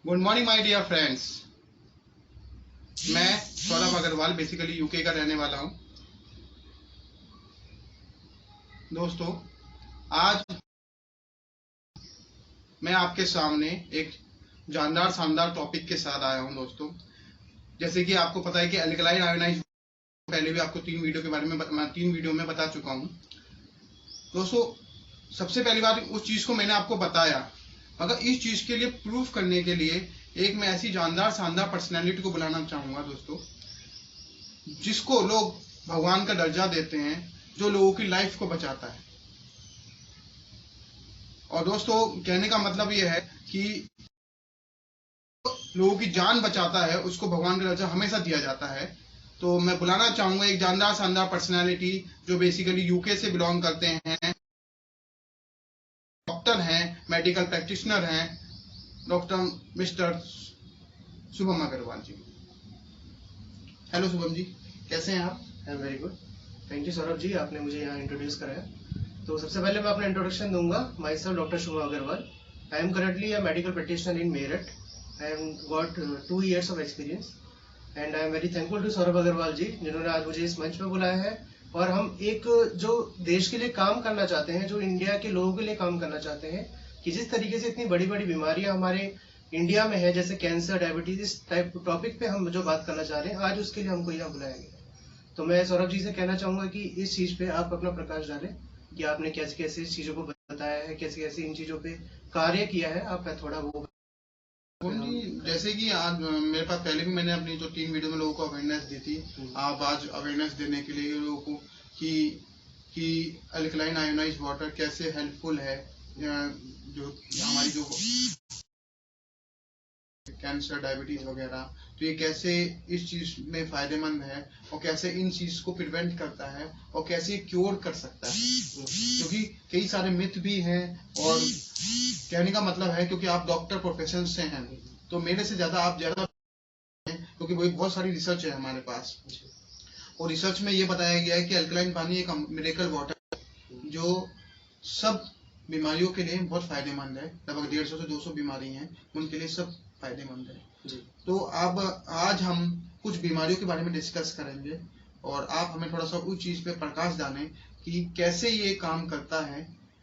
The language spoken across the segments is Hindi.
Good morning my dear friends. मैं सौरभ अग्रवाल बेसिकली यूके का रहने वाला हूं। दोस्तों, आज मैं आपके सामने एक जानदार शानदार टॉपिक के साथ आया हूं। दोस्तों, जैसे कि आपको पता है कि अल्कलाइन आयोनाइज, पहले भी आपको 3 वीडियो में बता चुका हूं। दोस्तों, सबसे पहली बात, उस चीज को मैंने आपको बताया, मगर इस चीज के लिए प्रूफ करने के लिए एक मैं ऐसी जानदार शानदार पर्सनैलिटी को बुलाना चाहूंगा दोस्तों, जिसको लोग भगवान का दर्जा देते हैं, जो लोगों की लाइफ को बचाता है। और दोस्तों, कहने का मतलब यह है कि लोगों की जान बचाता है, उसको भगवान का दर्जा हमेशा दिया जाता है। तो मैं बुलाना चाहूंगा एक जानदार शानदार पर्सनैलिटी, जो बेसिकली यूके से बिलोंग करते हैं, डॉक्टर हैं, मेडिकल प्रैक्टिशनर हैं, doctor mister Shubham Agarwal ji. Hello Shubham ji, कैसे हैं आप? I am very good, thank you Saurabh ji, आपने मुझे यहाँ इंट्रोड्यूस कराया। तो सबसे पहले मैं अपना इंट्रोडक्शन दूंगा। Myself doctor Shubham Agarwal. I am currently a medical practitioner in Meerut. I am got 2 years of experience and I am very thankful to Saurabh Agarwal ji, जिन्होंने आज मुझे इस मंच पे बुलाया है। और हम एक जो देश के लिए काम करना चाहते हैं, जो इंडिया के लोगों के लिए काम करना चाहते हैं, कि जिस तरीके से इतनी बड़ी बड़ी बीमारियां हमारे इंडिया में है, जैसे कैंसर, डायबिटीज, इस टाइप टॉपिक पे हम जो बात करना चाह रहे हैं, आज उसके लिए हमको यहाँ बुलाया गया है। तो मैं सौरभ जी से कहना चाहूंगा कि इस चीज पे आप अपना प्रकाश डालें कि आपने कैसे कैसे इस चीजों को बताया है, कैसे कैसे इन चीजों पे कार्य किया है। आप थोड़ा वो जी, जैसे कि आज मेरे पास पहले भी मैंने अपनी जो 3 वीडियो में लोगों को अवेयरनेस दी थी, आप आज अवेयरनेस देने के लिए लोगों को कि अल्कलाइन आयोनाइज वाटर कैसे हेल्पफुल है, जो हमारी जो कैंसर, डायबिटीज वगैरह, तो ये कैसे इस चीज में फायदेमंद है, और कैसे इन चीज को प्रिवेंट करता है, और कैसे क्योर कर सकता है। क्योंकि कई सारे मिथ भी हैं, और कहने का मतलब है, क्योंकि आप डॉक्टर प्रोफेशन से हैं, तो मेरे से ज्यादा आप ज्यादा, क्योंकि वो बहुत सारी रिसर्च है हमारे पास, और रिसर्च में ये बताया गया है कि अल्कलाइन पानी एक मिरेकल वाटर, जो सब बीमारियों के लिए बहुत फायदेमंद है। लगभग 150 से 200 बीमारी हैं, उनके लिए सब फायदेमंद है जी। तो अब आज हम कुछ बीमारियों के बारे में डिस्कस करेंगे, और आप हमें थोड़ा सा उस चीज पे प्रकाश डालें कि कैसे ये काम करता है।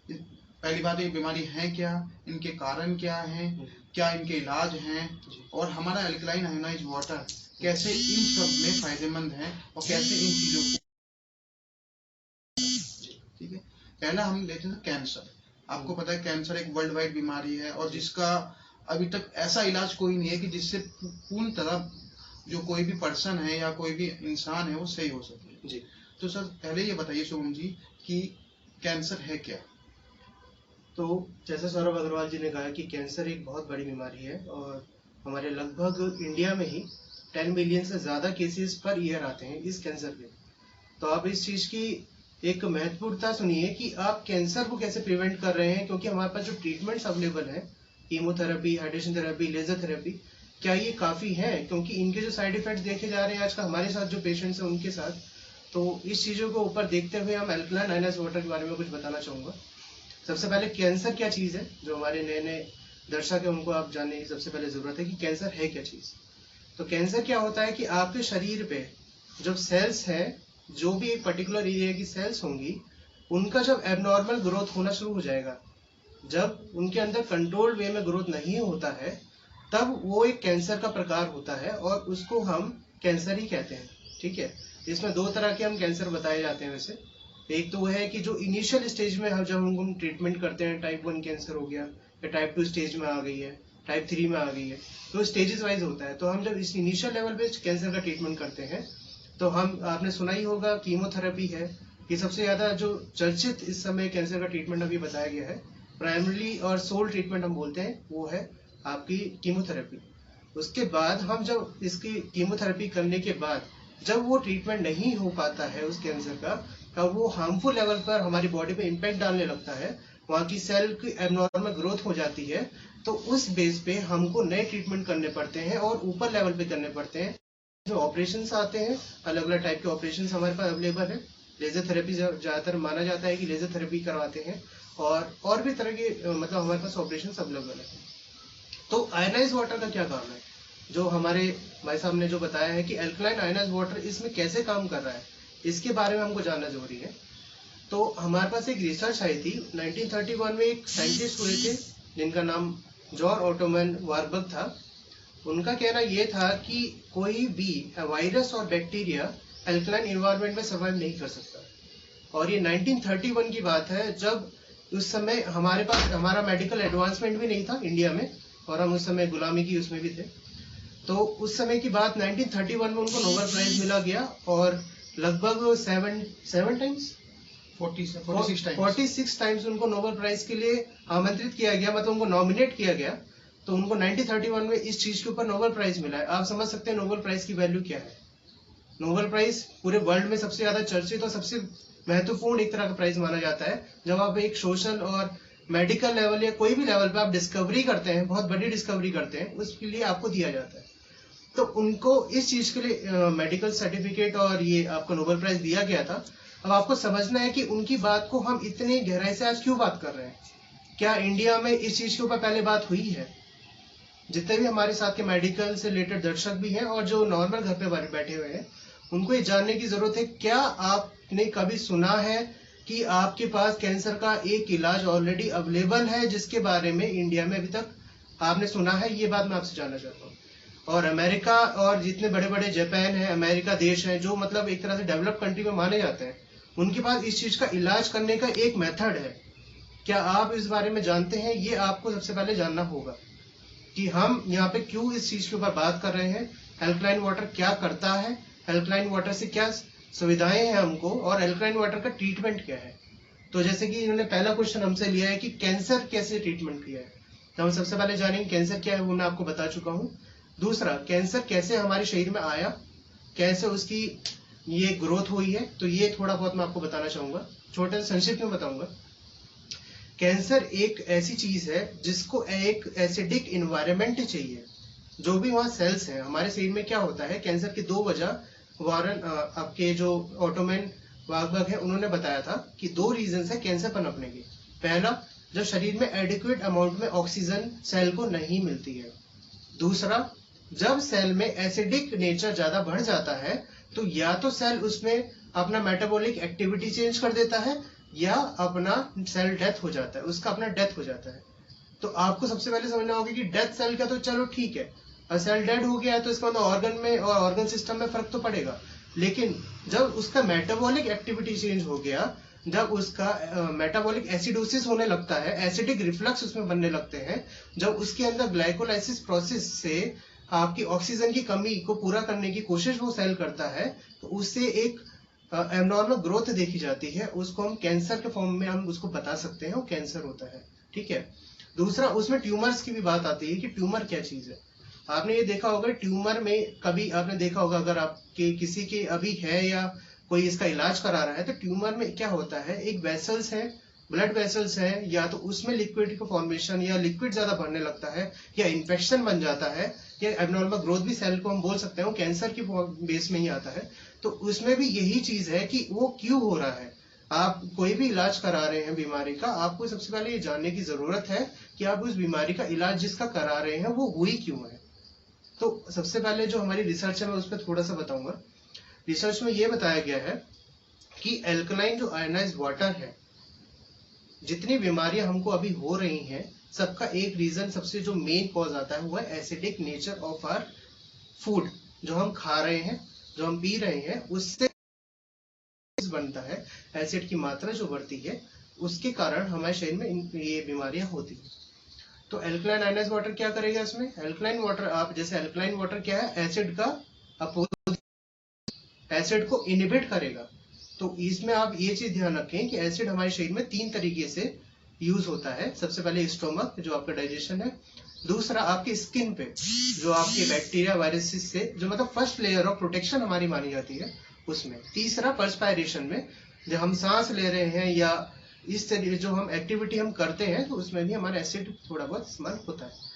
पहली बात, ये बीमारी है क्या, इनके कारण क्या हैं, क्या इनके इलाज हैं, और हमारा अल्कलाइन आयोनाइज वाटर कैसे इन सब में फायदेमंद है, और कैसे इन चीजों को, ठीक है। पहला हम लेते हैं कैंसर। आपको पता है कैंसर एक वर्ल्ड वाइड बीमारी है, और जिसका अभी तक ऐसा इलाज कोई नहीं है कि जिससे पूर्ण तरह जो कोई भी पर्सन है या कोई भी इंसान है वो सही हो सके जी। तो सर, पहले ये बताइए शुभम जी कि कैंसर है क्या? तो जैसे सौरभ अग्रवाल जी ने कहा कि कैंसर एक बहुत बड़ी बीमारी है, और हमारे लगभग इंडिया में ही 10 मिलियन से ज्यादा केसेस पर ईयर आते हैं इस कैंसर के। तो आप इस चीज की एक महत्वपूर्णता सुनिए कि आप कैंसर को कैसे प्रिवेंट कर रहे हैं, क्योंकि हमारे पास जो ट्रीटमेंट्स अवेलेबल है, chemotherapy, hydration therapy, laser therapy, क्या ये काफी है? क्योंकि इनके जो साइड इफेक्ट देखे जा रहे हैं आजकल हमारे साथ जो पेशेंट्स हैं उनके साथ, तो इस चीजों को ऊपर देखते हुए हम अल्कलाइन आयोनाइज्ड वाटर के बारे में कुछ बताना चाहूंगा। सबसे पहले कैंसर क्या चीज है, जो हमारे नए नए दर्शक है उनको आप जानने की सबसे पहले जरूरत है कि कैंसर है क्या चीज। तो कैंसर क्या होता है कि आपके शरीर पे जब सेल्स है, जो भी एक पर्टिकुलर एरिया की सेल्स होंगी, उनका जब एबनॉर्मल ग्रोथ होना शुरू हो जाएगा, जब उनके अंदर कंट्रोल्ड वे में ग्रोथ नहीं होता है, तब वो एक कैंसर का प्रकार होता है, और उसको हम कैंसर ही कहते हैं। ठीक है, इसमें 2 तरह के हम कैंसर बताए जाते हैं वैसे। एक तो वो है कि जो इनिशियल स्टेज में हम जब हम ट्रीटमेंट करते हैं, टाइप 1 कैंसर हो गया, या टाइप 2 स्टेज में आ गई है, टाइप 3 में आ गई है, तो स्टेजेस वाइज होता है। तो हम जब इस इनिशियल लेवल पे कैंसर का ट्रीटमेंट करते हैं, तो हम, आपने सुना ही होगा, कीमोथेरेपी है, ये सबसे ज्यादा जो चर्चित इस समय कैंसर का ट्रीटमेंट अभी बताया गया है। प्राइमरी और सोल ट्रीटमेंट हम बोलते हैं, वो है आपकी कीमोथेरेपी। उसके बाद हम जब इसकी कीमोथेरेपी करने के बाद जब वो ट्रीटमेंट नहीं हो पाता है उस कैंसर का, तब वो हार्मफुल लेवल पर हमारी बॉडी पे इम्पैक्ट डालने लगता है, वहां की सेल की एबनॉर्मल ग्रोथ हो जाती है, तो उस बेस पे हमको नए ट्रीटमेंट करने पड़ते हैं, और ऊपर लेवल पे करने पड़ते हैं। जो ऑपरेशन आते हैं, अलग अलग टाइप के ऑपरेशन हमारे पास अवेलेबल है। लेजर थेरेपी ज्यादातर माना जाता है कि लेजर थेरेपी करवाते हैं, और भी तरह के मतलब हमारे पास ऑपरेशन अवेलेबल है। तो आयनाइज वाटर का क्या काम है, जो हमारे भाई साहब ने जो बताया है कि एल्कलाइन आयनाइज वाटर इसमें कैसे काम कर रहा है, इसके बारे में हमको जानना जरूरी है। तो हमारे पास एक रिसर्च आई थी 1931 में, एक साइंटिस्ट हुए थे जिनका नाम जॉन ऑटोमन वार्बर्ग था। उनका कहना यह था कि कोई भी वायरस और बैक्टीरिया एल्कलाइन एनवायरनमेंट में सर्वाइव नहीं कर सकता। और ये 1931 की बात है, जब उस समय हमारे पास हमारा मेडिकल एडवांसमेंट भी नहीं था इंडिया में, और हम उस समय गुलामी की उसमें भी थे। तो उस समय की बात 1931 में उनको नोबेल प्राइज मिला गया, और लगभग 46 टाइम्स उनको नोबेल प्राइज के लिए आमंत्रित किया गया, मतलब उनको नॉमिनेट किया गया। तो उनको 1931 में इस चीज के ऊपर नोबेल प्राइज मिला है। आप समझ सकते हैं नोबेल प्राइज की वैल्यू क्या है। नोबेल प्राइज पूरे वर्ल्ड में सबसे ज्यादा चर्चित और सबसे महत्वपूर्ण एक तरह का प्राइज माना जाता है। जब आप एक सोशल और मेडिकल लेवल या कोई भी लेवल पे आप डिस्कवरी करते हैं, बहुत बड़ी डिस्कवरी करते हैं, उसके लिए आपको दिया जाता है। तो उनको इस चीज के लिए मेडिकल सर्टिफिकेट और ये आपको नोबेल प्राइज दिया गया था। अब आपको समझना है कि उनकी बात को हम इतनी गहराई से आज क्यों बात कर रहे हैं। क्या इंडिया में इस चीज के ऊपर पहले बात हुई है? जितने भी हमारे साथ के मेडिकल से रिलेटेड दर्शक भी हैं और जो नॉर्मल घर पे बैठे हुए हैं, उनको ये जानने की जरूरत है, क्या आपने कभी सुना है कि आपके पास कैंसर का एक इलाज ऑलरेडी अवेलेबल है, जिसके बारे में इंडिया में अभी तक आपने सुना है? ये बात मैं आपसे जानना चाहता हूँ। और अमेरिका और जितने बड़े बड़े जापान है, अमेरिका देश है, जो मतलब एक तरह से डेवलप कंट्री में माने जाते हैं, उनके पास इस चीज का इलाज करने का एक मेथड है। क्या आप इस बारे में जानते हैं? ये आपको सबसे पहले जानना होगा कि हम यहाँ पे क्यों इस चीज के ऊपर बात कर रहे हैं। एल्कलाइन वाटर क्या करता है, एल्कलाइन वाटर से क्या सुविधाएं हैं हमको, और एल्कलाइन वाटर का ट्रीटमेंट क्या है। तो जैसे कि इन्होंने पहला क्वेश्चन हमसे लिया है कि कैंसर कैसे ट्रीटमेंट किया है, तो हम सबसे पहले जानेंगे कैंसर क्या है, वो मैं आपको बता चुका हूँ। दूसरा, कैंसर कैसे हमारे शरीर में आया, कैसे उसकी ये ग्रोथ हुई है, तो ये थोड़ा बहुत मैं आपको बताना चाहूंगा, छोटे से संक्षिप्त में बताऊंगा। कैंसर एक ऐसी चीज है जिसको एक एसिडिक इन्वायरमेंट चाहिए। जो भी वहाँ सेल्स हैं हमारे शरीर में, क्या होता है, कैंसर की दो वजह वारन आपके जो ऑटोमन वार्बर्ग है उन्होंने बताया था कि दो रीजन है कैंसर पनपने के। पहला, जब शरीर में एडिक्वेट अमाउंट में ऑक्सीजन सेल को नहीं मिलती है। दूसरा, जब सेल में एसिडिक नेचर ज्यादा बढ़ जाता है, तो या तो सेल उसमें अपना मेटाबॉलिक एक्टिविटी चेंज कर देता है, या अपना सेल डेथ हो जाता है, उसका अपना डेथ हो जाता है। तो आपको सबसे पहले समझना होगा कि डेथ सेल का तो चलो ठीक है, और सेल डेड हो गया है तो इसका मतलब ऑर्गन में और ऑर्गन सिस्टम में फर्क तो पड़ेगा। लेकिन जब उसका मेटाबॉलिक एक्टिविटी चेंज हो गया, जब उसका मेटाबॉलिक एसिडोसिस होने लगता है, एसिडिक रिफ्लक्स उसमें बनने लगते हैं, जब उसके अंदर ग्लाइकोलाइसिस प्रोसेस से आपकी ऑक्सीजन की कमी को पूरा करने की कोशिश वो सेल करता है, तो उससे एक एबनॉर्मल ग्रोथ देखी जाती है। उसको हम कैंसर के फॉर्म में हम उसको बता सकते हैं, वो कैंसर होता है। ठीक है। दूसरा, उसमें ट्यूमर्स की भी बात आती है कि ट्यूमर क्या चीज है। आपने ये देखा होगा, ट्यूमर में कभी आपने देखा होगा, अगर आपके किसी के अभी है या कोई इसका इलाज करा रहा है, तो ट्यूमर में क्या होता है, एक वेसल्स है, ब्लड वेसल्स है, या तो उसमें लिक्विड का फॉर्मेशन या लिक्विड ज्यादा भरने लगता है, या इन्फेक्शन बन जाता है, या एबनॉर्मल ग्रोथ भी सेल को हम बोल सकते हैं, कैंसर की बेस में ही आता है। तो उसमें भी यही चीज है कि वो क्यों हो रहा है। आप कोई भी इलाज करा रहे हैं बीमारी का, आपको सबसे पहले ये जानने की जरूरत है कि आप उस बीमारी का इलाज जिसका करा रहे हैं वो हुई क्यों है। तो सबसे पहले जो हमारी रिसर्च है मैं उस पर थोड़ा सा बताऊंगा। रिसर्च में ये बताया गया है कि एल्कलाइन जो आयनाइज्ड वाटर है, जितनी बीमारियां हमको अभी हो रही हैं, सबका एक रीजन, सबसे जो मेन कॉज आता है वो है acidic nature of our food. जो हम खा रहे हैं, जो हम पी रहे हैं, उससे बनता है, एसिड की मात्रा जो बढ़ती है, उसके कारण हमारे शरीर में ये बीमारियां होती हैं। तो एल्कलाइन आयनाइज्ड वाटर क्या करेगा इसमें? एल्कलाइन वाटर, आप जैसे एल्कलाइन वाटर क्या है, एसिड का अपोज, एसिड को इनहिबिट करेगा। तो इसमें आप ये चीज ध्यान रखें कि एसिड हमारे शरीर में 3 तरीके से यूज होता है। सबसे पहले स्टोमक, जो आपका डाइजेशन है। दूसरा, आपकी स्किन पे, जो आपके बैक्टीरिया वायरसेस से, जो मतलब फर्स्ट लेयर ऑफ प्रोटेक्शन हमारी मानी जाती है, उसमें। तीसरा, पर्सपायरेशन में, जब हम सांस ले रहे हैं या इस तरीके जो हम एक्टिविटी हम करते हैं, तो उसमें भी हमारा एसिड थोड़ा बहुत इस्तेमाल होता है।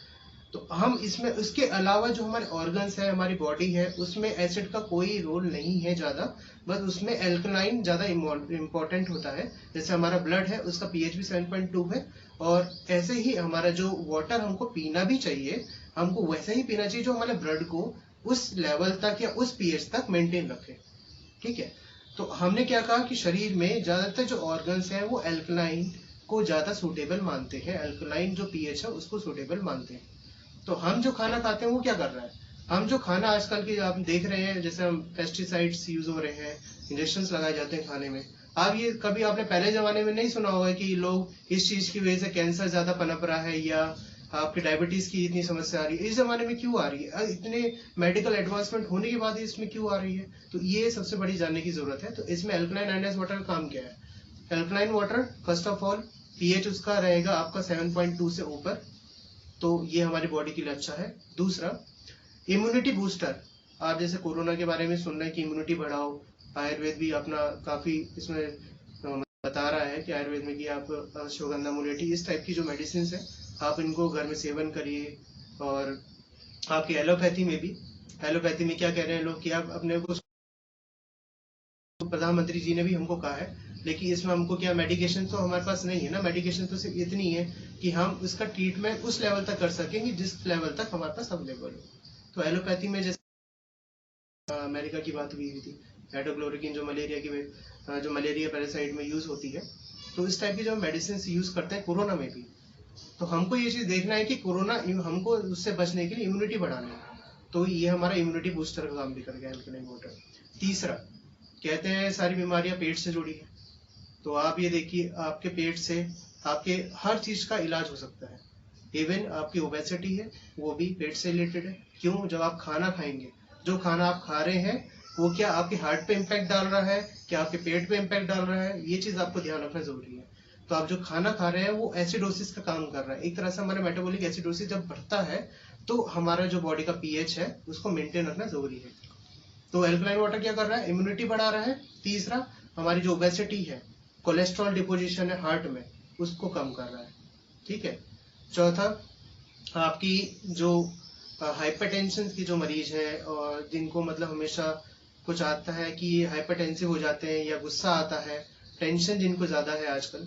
तो हम इसमें, उसके अलावा जो हमारे ऑर्गन्स है, हमारी बॉडी है, उसमें एसिड का कोई रोल नहीं है ज्यादा, बस उसमें एल्कलाइन ज्यादा इम्पोर्टेंट होता है। जैसे हमारा ब्लड है, उसका पीएच भी 7.2 है, और ऐसे ही हमारा जो वाटर हमको पीना भी चाहिए, हमको वैसे ही पीना चाहिए जो हमारे ब्लड को उस लेवल तक या उस पीएच तक मेंटेन रखे। ठीक है, तो हमने क्या कहा कि शरीर में ज्यादातर जो ऑर्गन्स हैं वो एल्कलाइन को ज्यादा सूटेबल मानते हैं, एल्कलाइन जो पीएच है उसको सूटेबल मानते हैं। तो हम जो खाना खाते हैं वो क्या कर रहा है, हम जो खाना आजकल की आप देख रहे हैं, जैसे हम पेस्टिसाइड्स यूज हो रहे हैं, इंजेक्शन लगाए जाते हैं खाने में। आप ये कभी आपने पहले जमाने में नहीं सुना होगा कि लोग इस चीज की वजह से कैंसर ज्यादा पनप रहा है या आपकी डायबिटीज की इतनी समस्या आ रही है। इस जमाने में क्यों आ रही है, इतने मेडिकल एडवांसमेंट होने के बाद इसमें क्यों आ रही है, तो ये सबसे बड़ी जानने की जरूरत है। तो इसमें एल्कलाइन आयनाइज्ड वाटर का काम क्या है। Alkaline water first of all pH उसका रहेगा आपका 7.2 से ऊपर, तो ये हमारी बॉडी के लिए अच्छा है। दूसरा, इम्यूनिटी बूस्टर। आप जैसे कोरोना के बारे में सुन रहे हैं कि इम्यूनिटी बढ़ाओ, आयुर्वेद भी अपना काफी इसमें बता रहा है कि आयुर्वेद में कि आप अश्वगंधा, मुलेठी, इस टाइप की जो मेडिसिन है आप इनको घर में सेवन करिए। और आपकी एलोपैथी में भी, एलोपैथी में क्या कह रहे हैं लोग कि आप अपने को, प्रधानमंत्री जी ने भी हमको कहा है, लेकिन इसमें हमको क्या मेडिकेशन तो हमारे पास नहीं है ना, मेडिकेशन तो सिर्फ इतनी है कि हम इसका ट्रीटमेंट उस लेवल तक कर सकेंगे जिस लेवल तक हमारे पास अवेलेबल हो। तो एलोपैथी में जैसे अमेरिका की बात हुई थी, हाइड्रोक्लोरोक्विन जो मलेरिया की जो मलेरिया पैरासाइट में यूज होती है, तो इस टाइप की जो मेडिसिन यूज करते हैं कोरोना में भी। तो हमको ये चीज देखना है कि कोरोना हमको उससे बचने के लिए इम्यूनिटी बढ़ाना है, तो ये हमारा इम्यूनिटी बूस्टर का काम भी कर गया एल्कलाइन वाटर। तीसरा, कहते हैं सारी बीमारियां पेट से जुड़ी है, तो आप ये देखिए आपके पेट से आपके हर चीज का इलाज हो सकता है। इवन आपकी ओबेसिटी है वो भी पेट से रिलेटेड है। क्यों, जब आप खाना खाएंगे, जो खाना आप खा रहे हैं वो क्या आपके हार्ट पे इम्पैक्ट डाल रहा है, क्या आपके पेट पे इम्पैक्ट डाल रहा है, ये चीज आपको ध्यान रखना जरूरी है। तो आप जो खाना खा रहे हैं वो एसिडोसिस का काम कर रहा है, एक तरह से हमारा मेटाबॉलिक एसिडोसिस जब बढ़ता है तो हमारा जो बॉडी का पीएच है उसको मेंटेन रखना जरूरी है। तो एल्कलाइन वाटर क्या कर रहा है, इम्यूनिटी बढ़ा रहा है। तीसरा, हमारी जो ओबेसिटी है, कोलेस्ट्रॉल डिपोजिशन है हार्ट में, उसको कम कर रहा है। ठीक है। चौथा, आपकी जो हाइपरटेंशन की जो मरीज है और जिनको मतलब हमेशा कुछ आता है कि ये हाइपरटेंसिव हो जाते हैं या गुस्सा आता है, टेंशन जिनको ज्यादा है आजकल,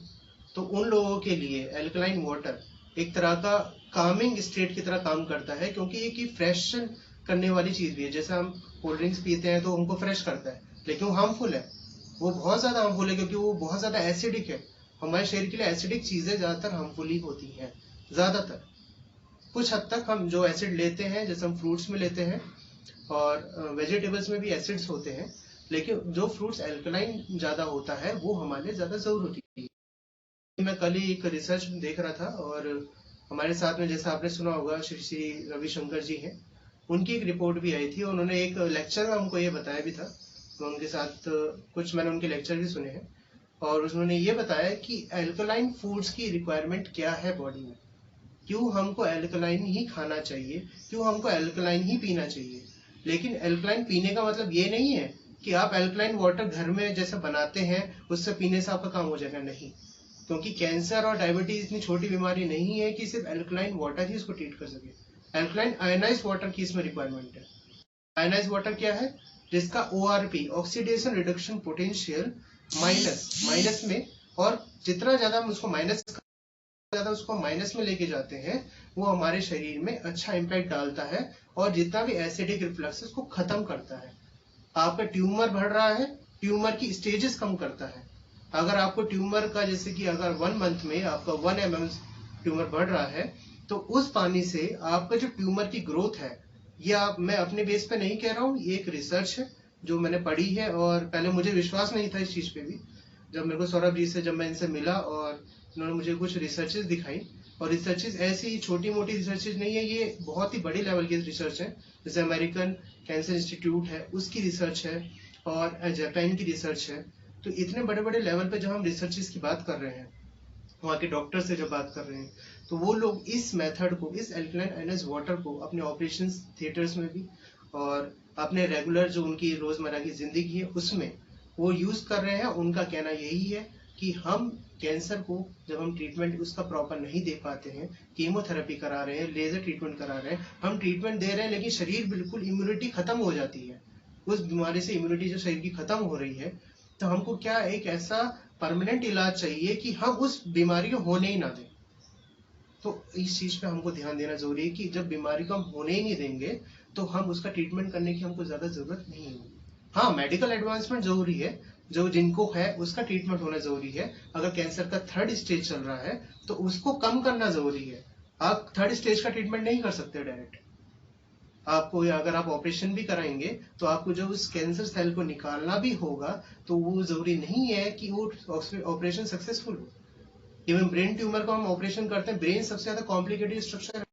तो उन लोगों के लिए एल्कलाइन वाटर एक तरह का कामिंग स्टेट की तरह काम करता है, क्योंकि ये की फ्रेश करने वाली चीज भी है। जैसे हम कोल्ड ड्रिंक्स पीते हैं तो हमको फ्रेश करता है, लेकिन वो हार्मफुल है, वो बहुत ज्यादा हार्मफुल है क्योंकि वो बहुत ज्यादा एसिडिक है। हमारे शरीर के लिए एसिडिक चीजें ज्यादातर हार्मफुल ही होती हैं, ज्यादातर। कुछ हद तक हम जो एसिड लेते हैं, जैसे हम फ्रूट्स में लेते हैं और वेजिटेबल्स में भी एसिड्स होते हैं, लेकिन जो फ्रूट्स एल्कलाइन ज्यादा होता है वो हमारे लिए ज्यादा जरूरी है। मैं कल ही एक रिसर्च देख रहा था और हमारे साथ में, जैसा आपने सुना होगा, श्री श्री रविशंकर जी हैं, उनकी एक रिपोर्ट भी आई थी। उन्होंने एक लेक्चर में हमको ये बताया भी था, तो उनके साथ कुछ मैंने उनके लेक्चर भी सुने हैं, और उन्होंने ये बताया कि एल्कलाइन फूड्स की रिक्वायरमेंट क्या है बॉडी में, क्यों हमको एल्कलाइन ही खाना चाहिए, क्यों हमको एल्कलाइन ही पीना चाहिए। लेकिन एल्कलाइन पीने का मतलब ये नहीं है कि आप एल्कलाइन वाटर घर में जैसे बनाते हैं उससे पीने से आपका काम हो जाएगा, नहीं। क्योंकि कैंसर और डायबिटीज इतनी छोटी बीमारी नहीं है कि सिर्फ एल्कलाइन वाटर ही उसको ट्रीट कर सके। एल्कलाइन आयनाइज्ड वाटर की इसमें रिक्वायरमेंट है। आयनाइज्ड वाटर क्या है, जिसका ORP, oxidation reduction potential, minus में, और जितना ज्यादा हम उसको माइनस में लेके जाते हैं वो हमारे शरीर में अच्छा इंपैक्ट डालता है, और जितना भी एसिडिक रिफ्लक्स उसको खत्म करता है। आपका ट्यूमर बढ़ रहा है, ट्यूमर की स्टेजेस कम करता है। अगर आपको ट्यूमर का, जैसे कि अगर 1 मंथ में आपका 1 mm ट्यूमर बढ़ रहा है, तो उस पानी से आपका जो ट्यूमर की ग्रोथ है, ये मैं अपने बेस पे नहीं कह रहा हूँ, ये एक रिसर्च है जो मैंने पढ़ी है, और पहले मुझे विश्वास नहीं था इस चीज पे भी। जब मेरे को सौरभ जी से, जब मैं इनसे मिला और उन्होंने मुझे कुछ रिसर्चेस दिखाई, और रिसर्चेस ऐसी छोटी मोटी रिसर्चेस नहीं है, ये बहुत ही बड़ी लेवल की रिसर्च है। जैसे अमेरिकन कैंसर इंस्टीट्यूट है उसकी रिसर्च है, और जापान की रिसर्च है। तो इतने बड़े बड़े लेवल पे जब हम रिसर्चेस की बात कर रहे हैं, वहाँ के डॉक्टर से जब बात कर रहे हैं, तो वो लोग इस मेथड को, इस एल्कलाइन आयनाइज्ड वाटर को अपने ऑपरेशन थिएटर्स में भी और अपने रेगुलर जो उनकी रोजमर्रा की जिंदगी है उसमें वो यूज कर रहे हैं। उनका कहना यही है कि हम कैंसर को जब हम ट्रीटमेंट उसका प्रॉपर नहीं दे पाते हैं, कीमोथेरेपी करा रहे हैं, लेजर ट्रीटमेंट करा रहे हैं, हम ट्रीटमेंट दे रहे हैं, लेकिन शरीर बिल्कुल इम्यूनिटी खत्म हो जाती है, उस बीमारी से इम्यूनिटी जो शरीर की खत्म हो रही है, तो हमको क्या एक ऐसा परमानेंट इलाज चाहिए कि हम उस बीमारी को होने ही ना दें। तो इस चीज पे हमको ध्यान देना जरूरी है कि जब बीमारी को हम होने ही नहीं देंगे तो हम उसका ट्रीटमेंट करने की हमको ज्यादा जरूरत नहीं होगी। हाँ, मेडिकल एडवांसमेंट जरूरी है, जो जिनको है उसका ट्रीटमेंट होना जरूरी है। अगर कैंसर का 3rd स्टेज चल रहा है तो उसको कम करना जरूरी है। आप 3rd स्टेज का ट्रीटमेंट नहीं कर सकते डायरेक्ट। आपको अगर आप ऑपरेशन भी कराएंगे तो आपको जो उस कैंसर सेल को निकालना भी होगा तो वो जरूरी नहीं है कि वो ऑपरेशन सक्सेसफुल हो। इवन ब्रेन ट्यूमर को हम ऑपरेशन करते हैं, ब्रेन सबसे ज्यादा कॉम्प्लिकेटेड स्ट्रक्चर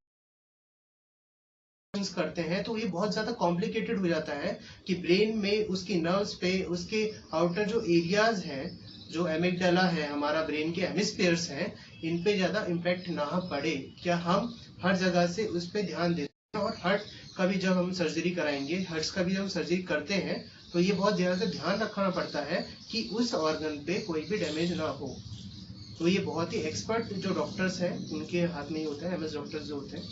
करते हैं तो ये बहुत ज्यादा कॉम्प्लिकेटेड हो जाता है कि ब्रेन में उसकी नर्व्स पे, उसके आउटर जो एरियाज हैं, जो एमिगडाला है, हमारा ब्रेन के हेमिस्फीयर्स हैं, इन पे ज्यादा इम्पैक्ट ना पड़े। क्या हम हर जगह से उस पे ध्यान देते हैं। और हार्ट का भी जब हम सर्जरी कराएंगे, हार्ट का भी जब हम सर्जरी करते हैं तो ये बहुत ध्यान रखना पड़ता है कि उस ऑर्गन पे कोई भी डैमेज ना हो। तो ये बहुत ही एक्सपर्ट जो डॉक्टर्स हैं उनके हाथ में ही होता है, एमएस डॉक्टर्स जो होते हैं।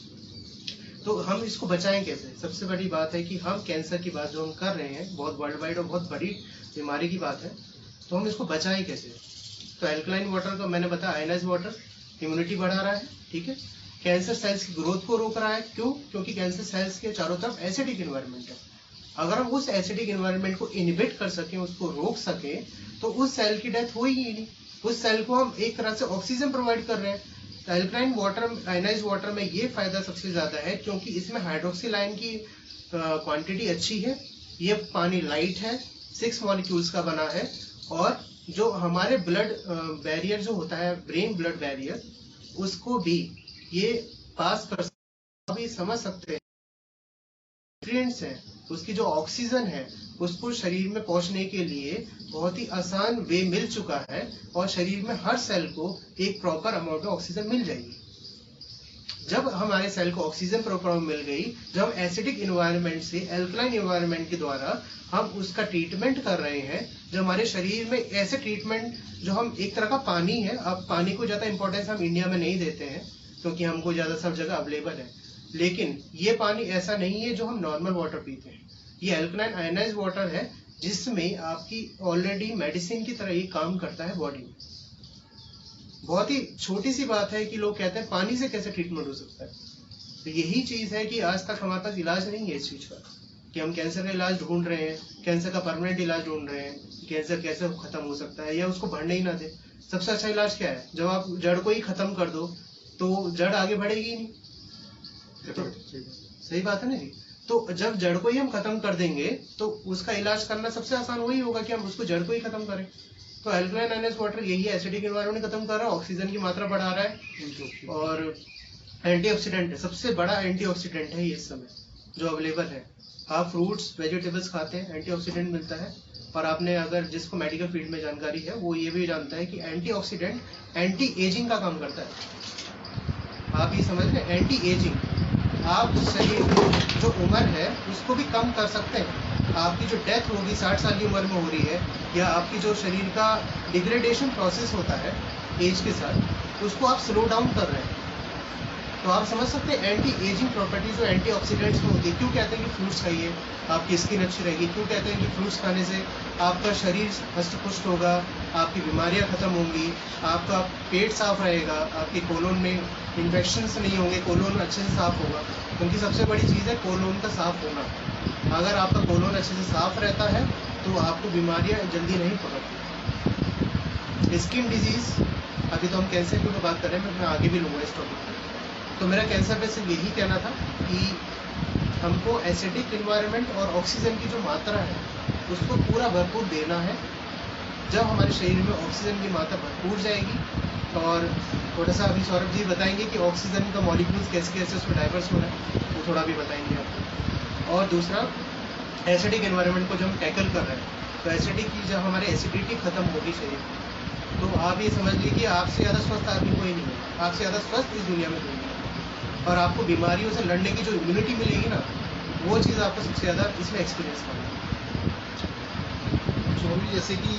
तो हम इसको बचाएं कैसे? सबसे बड़ी बात है कि हम कैंसर की बात जो हम कर रहे हैं, बहुत वर्ल्ड वाइड और बहुत बड़ी बीमारी की बात है, तो हम इसको बचाएं कैसे? तो एल्कलाइन वाटर का मैंने बताया, आयनाइज वाटर इम्यूनिटी बढ़ा रहा है, ठीक है। कैंसर सेल्स की ग्रोथ को रोक रहा है, क्यों? क्योंकि कैंसर सेल्स के चारों तरफ एसिडिक एनवायरनमेंट है। अगर हम उस एसिडिक एनवायरनमेंट को इनहिबिट कर सकें, उसको रोक सकें, तो उस सेल की डेथ होगी ही नहीं। उस सेल को हम एक तरह से ऑक्सीजन प्रोवाइड कर रहे हैं। एल्कलाइन वाटर, आयनाइज वाटर में ये फायदा सबसे ज्यादा है क्योंकि इसमें हाइड्रोक्सिल आयन की क्वांटिटी अच्छी है, ये पानी लाइट है, 6 मॉलिक्यूल्स का बना है, और जो हमारे ब्लड बैरियर जो होता है, ब्रेन ब्लड बैरियर, उसको भी ये पास कर सकते हैं। समझ सकते हैं न्यूट्रिएंट्स हैं, उसकी जो ऑक्सीजन है उसको शरीर में पहुंचने के लिए बहुत ही आसान वे मिल चुका है, और शरीर में हर सेल को एक प्रॉपर अमाउंट ऑफ ऑक्सीजन मिल जाएगी। जब हमारे सेल को ऑक्सीजन प्रॉपर मिल गई, जब हम एसिडिक एनवायरनमेंट से एल्कलाइन एनवायरनमेंट के द्वारा हम उसका ट्रीटमेंट कर रहे हैं, जो हमारे शरीर में ऐसे ट्रीटमेंट जो हम एक तरह का पानी है, अब पानी को ज्यादा इंपॉर्टेंस हम इंडिया में नहीं देते हैं क्योंकि हमको ज्यादा सब जगह अवेलेबल है, लेकिन ये पानी ऐसा नहीं है जो हम नॉर्मल वाटर पीते हैं। ये एल्कलाइन आयनाइज वाटर है जिसमें आपकी ऑलरेडी मेडिसिन की तरह ये काम करता है बॉडी में। बहुत ही छोटी सी बात है कि लोग कहते हैं पानी से कैसे ट्रीटमेंट हो सकता है। तो यही चीज है कि आज तक हमारे पास इलाज नहीं है इस चीज का, कि हम कैंसर का इलाज ढूंढ रहे हैं, कैंसर का परमानेंट इलाज ढूंढ रहे हैं, कैंसर कैसे खत्म हो सकता है या उसको बढ़ने ही ना दे। सबसे अच्छा इलाज क्या है? जब आप जड़ को ही खत्म कर दो तो जड़ आगे बढ़ेगी ही नहीं। तो सही बात है ना जी। तो जब जड़ को ही हम खत्म कर देंगे तो उसका इलाज करना सबसे आसान वही होगा कि हम उसको जड़ को ही खत्म करें। तो एल्कलाइन आयनाइज वाटर यही है, एसिडिक एनवायरनमेंट खत्म कर रहा है, ऑक्सीजन की मात्रा बढ़ा रहा है, और एंटीऑक्सीडेंट है, सबसे बड़ा एंटीऑक्सीडेंट है ये इस समय जो अवेलेबल है। आप फ्रूट्स वेजिटेबल्स खाते हैं, एंटीऑक्सीडेंट मिलता है। और आपने अगर जिसको मेडिकल फील्ड में जानकारी है वो ये भी जानता है कि एंटीऑक्सीडेंट एंटी एजिंग का काम करता है। आप ये समझ लें, एंटी एजिंग, आप शरीर की जो उम्र है उसको भी कम कर सकते हैं। आपकी जो डेथ होगी 60 साल की उम्र में हो रही है, या आपकी जो शरीर का डिग्रेडेशन प्रोसेस होता है एज के साथ, उसको आप स्लो डाउन कर रहे हैं। तो आप समझ सकते हैं एंटी एजिंग प्रॉपर्टीज जो एंटीऑक्सीडेंट्स में होती है। क्यों कहते हैं कि फ्रूट्स खाइए, आपकी स्किन अच्छी रहेगी? क्यों कहते हैं कि फ्रूट्स खाने से आपका शरीर हष्ट पुष्ट होगा, आपकी बीमारियां खत्म होंगी, आपका पेट साफ रहेगा, आपके कोलोन में इन्फेक्शंस नहीं होंगे, कोलोन अच्छे से साफ होगा। क्योंकि सबसे बड़ी चीज़ है कोलोन का साफ होना। अगर आपका कोलोन अच्छे से साफ रहता है तो आपको बीमारियां जल्दी नहीं पकड़ती। स्किन डिजीज, अभी तो हम कैंसर की बात कर रहे हैं, मैं आगे भी लूँगा इस टॉपिक पर। तो मेरा कैंसर पे सिर्फ यही कहना था कि हमको एसिडिक एनवायरनमेंट और ऑक्सीजन की जो मात्रा है उसको पूरा भरपूर देना है। जब हमारे शरीर में ऑक्सीजन की मात्रा भरपूर जाएगी, और थोड़ा सा अभी सौरभ जी बताएंगे कि ऑक्सीजन का मॉलिक्यूल्स कैसे कैसे उसमें डाइवर्स हो रहा है, वो थोड़ा भी बताएंगे आपको। और दूसरा, एसिडिक एनवायरनमेंट को जब हम टैकल कर रहे हैं तो एसिडिक की जब हमारे एसिडिटी खत्म होगी शरीर में, तो आप ये समझ लीजिए कि आपसे ज़्यादा स्वस्थ आदमी कोई नहीं है, आपसे ज़्यादा स्वस्थ इस दुनिया में कोई नहीं है। और आपको बीमारियों से लड़ने की जो इम्यूनिटी मिलेगी ना, वो चीज़ आपको सबसे ज़्यादा इसमें एक्सपीरियंस करना है। जैसे कि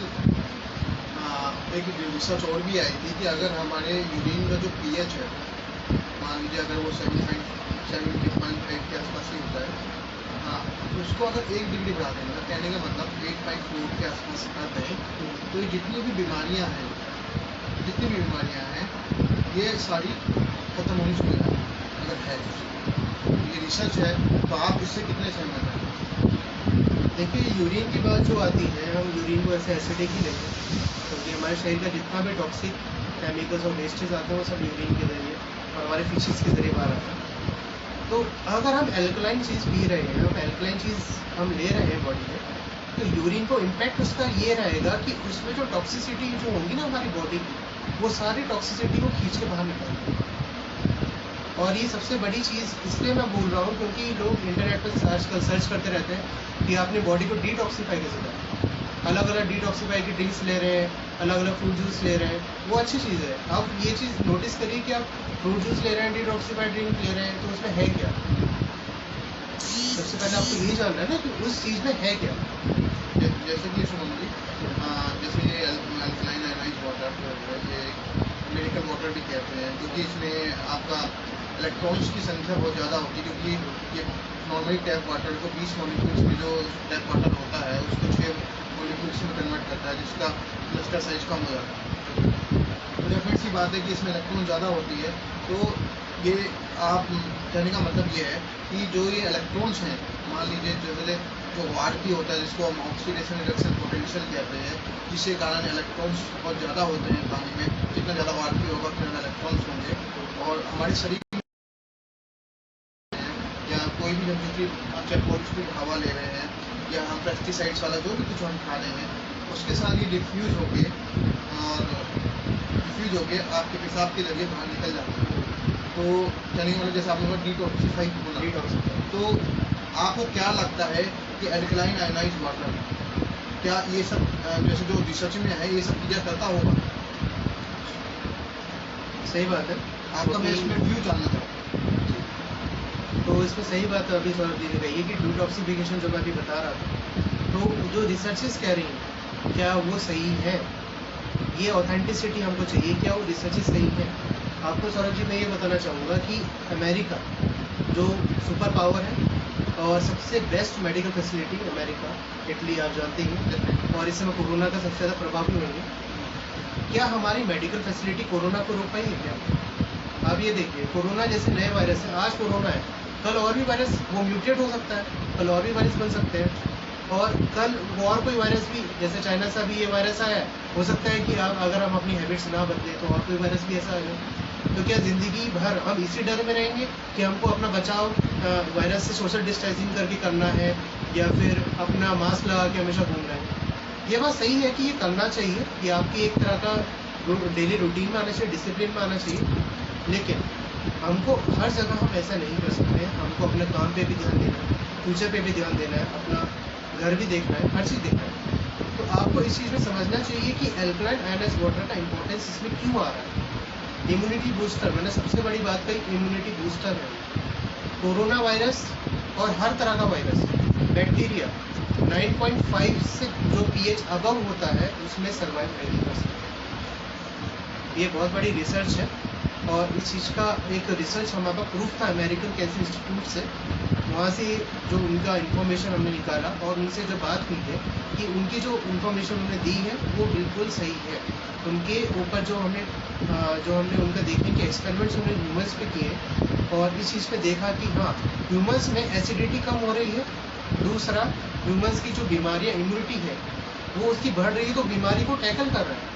एक रिसर्च और भी आई थी कि अगर हमारे यूरिन का जो पीएच है, मान लीजिए अगर वो 7.5 के आसपास ही होता है, उसको अगर 1 डिग्री बढ़ा दें, मतलब कहने का मतलब 8.4 के आसपास कर दें, तो ये जितनी भी बीमारियां हैं ये सारी खत्म होनी चाहिए अगर है तो। ये रिसर्च है, तो आप इससे कितने सहमत हैं? देखिए, यूरिन की बात जो आती है, हम यूरिन को ऐसे एसिडिक ही लेते हैं, क्योंकि हमारे शरीर का जितना भी टॉक्सिक केमिकल्स और वेस्टेज आते हैं वो सब यूरिन के जरिए और हमारे फिशेस के जरिए बाहर आता है। तो अगर हम एल्कलाइन चीज़ पी रहे हैं, हम एल्कलाइन चीज़ हम ले रहे हैं बॉडी में, तो यूरिन को इम्पैक्ट उसका ये रहेगा कि उसमें जो टॉक्सिसिटी जो होगी ना हमारी बॉडी की, वो सारी टॉक्सिसिटी को खींच के बाहर निकालेगी। और ये सबसे बड़ी चीज़ इसलिए मैं बोल रहा हूँ क्योंकि लोग इंटरनेट पर सर्च करते रहते हैं कि आपने बॉडी को डिटॉक्सीफाई कैसे करना। अलग अलग डिटॉक्सीफाई की ड्रिंक्स ले रहे हैं, अलग अलग फ्रूट जूस ले रहे हैं, वो अच्छी चीज़ है। आप ये चीज़ नोटिस करिए कि आप फ्रूट जूस ले रहे हैं, डिटॉक्सीफाई ड्रिंक ले रहे हैं, तो उसमें है क्या? सबसे पहले आपको यही जानना है ना कि उस चीज़ में है क्या। जैसे कि सुमन जी, जैसे ये अल्कलाइन आयनाइज्ड वाटर, ये मेडिकल वाटर भी कहते हैं, क्योंकि इसमें आपका इलेक्ट्रॉन्स की संख्या बहुत ज़्यादा होती है, क्योंकि ये नॉर्मली टैप वाटर को 20 मॉलिक्यूल्स में जो टैप वाटर होता है उसको 6 मॉलिक्यूल्स में कन्वर्ट करता है, जिसका क्लस्टर साइज कम हो जाता है। तो डेफिनेट सी बात है कि इसमें इलेक्ट्रॉन ज़्यादा होती है, तो ये आप कहने का मतलब ये है कि जो ये इलेक्ट्रॉन्स हैं, मान लीजिए जैसे जो आरपी होता है, जिसको हम ऑक्सीडेशन रिडक्शन पोटेंशियल कहते हैं, जिसके कारण इलेक्ट्रॉन्स बहुत ज़्यादा होते हैं पानी में, जितना ज़्यादा आरपी होगा उतना ज़्यादा इलेक्ट्रॉन्स होंगे, और हमारे शरीर या कोई भी जब आप चाहे पॉल्यूटेड हवा ले रहे हैं या हम पेस्टिसाइड्स वाला जो भी कुछ हम खा रहे हैं, उसके साथ ये डिफ्यूज होके आपके पेशाब के जरिए बाहर निकल जाता है। तो कहने का मतलब जैसे आपने डिटॉक्सीफाई बोला, तो आपको क्या लगता है कि अल्कलाइन आयनाइज्ड वाटर क्या ये सब जैसे जो रिसर्च में है ये सब चीज़ें करता होगा? सही बात है, आपका मैं इसमें व्यू जानना चाहूँगा। तो इसमें सही बात अभी सौरभ जी ने कही है कि डिटॉक्सिफिकेशन जो मैं अभी बता रहा था, तो जो रिसर्चेस कह रही हैं क्या वो सही है, ये ऑथेंटिसिटी हमको चाहिए, क्या वो रिसर्चेस सही है। आपको सौरभ जी मैं ये बताना चाहूँगा कि अमेरिका जो सुपर पावर है और सबसे best medical facility America, Italy आप जानते हैं, और इस समय कोरोना का सबसे ज़्यादा प्रभाव भी होंगे, क्या हमारी मेडिकल फैसिलिटी कोरोना को रोक पाई है क्या? आप ये देखिए, कोरोना जैसे नए वायरस है, आज कोरोना है, कल और भी वायरस वो म्यूटेट हो सकता है, कल और भी वायरस बन सकते हैं, और कल वो और कोई वायरस भी, जैसे चाइना से भी ये वायरस आया है, हो सकता है कि अगर हम अपनी हैबिट्स ना बदलें तो और कोई वायरस भी ऐसा आएगा। तो क्या ज़िंदगी भर हम इसी डर में रहेंगे कि हमको अपना बचाव वायरस से सोशल डिस्टेंसिंग करके करना है, या फिर अपना मास्क लगा के हमेशा घूम रहे हैं? ये बात सही है कि ये करना चाहिए, ये आपकी एक तरह का डेली रूटीन में आना चाहिए, डिसिप्लिन में आना चाहिए, लेकिन हमको हर जगह हम ऐसा नहीं कर सकते हैं। हमको अपने काम पे भी ध्यान देना है, फ्यूचर पे भी ध्यान देना है, अपना घर भी देखना है, हर चीज़ देखना है। तो आपको इस चीज़ में समझना चाहिए कि अल्कलाइन आयनाइज्ड वाटर का इंपॉर्टेंस इसमें क्यों आ रहा है। इम्यूनिटी बूस्टर, मैंने सबसे बड़ी बात कही, इम्यूनिटी बूस्टर है। कोरोना वायरस और हर तरह का वायरस, बैक्टीरिया 9.5 से जो pH अबव होता है उसमें सर्वाइव नहीं कर सकते। ये बहुत बड़ी रिसर्च है, और इस चीज़ का एक रिसर्च हमारे पास प्रूफ था अमेरिकन कैंसर इंस्टीट्यूट से। वहाँ से जो उनका इन्फॉर्मेशन हमने निकाला और उनसे जो बात हुई है कि उनकी जो इन्फॉर्मेशन उन्होंने दी है वो बिल्कुल सही है। उनके ऊपर जो हमने उनका देखने के एक्सपेरिमेंट्स उन्होंने ह्यूमन्स पे किए, और इस चीज़ पे देखा कि हाँ, ह्यूमन्स में एसिडिटी कम हो रही है। दूसरा, ह्यूमन्स की जो बीमारियाँ, इम्यूनिटी है वो उसकी बढ़ रही है, तो बीमारी को टैकल कर रहा है।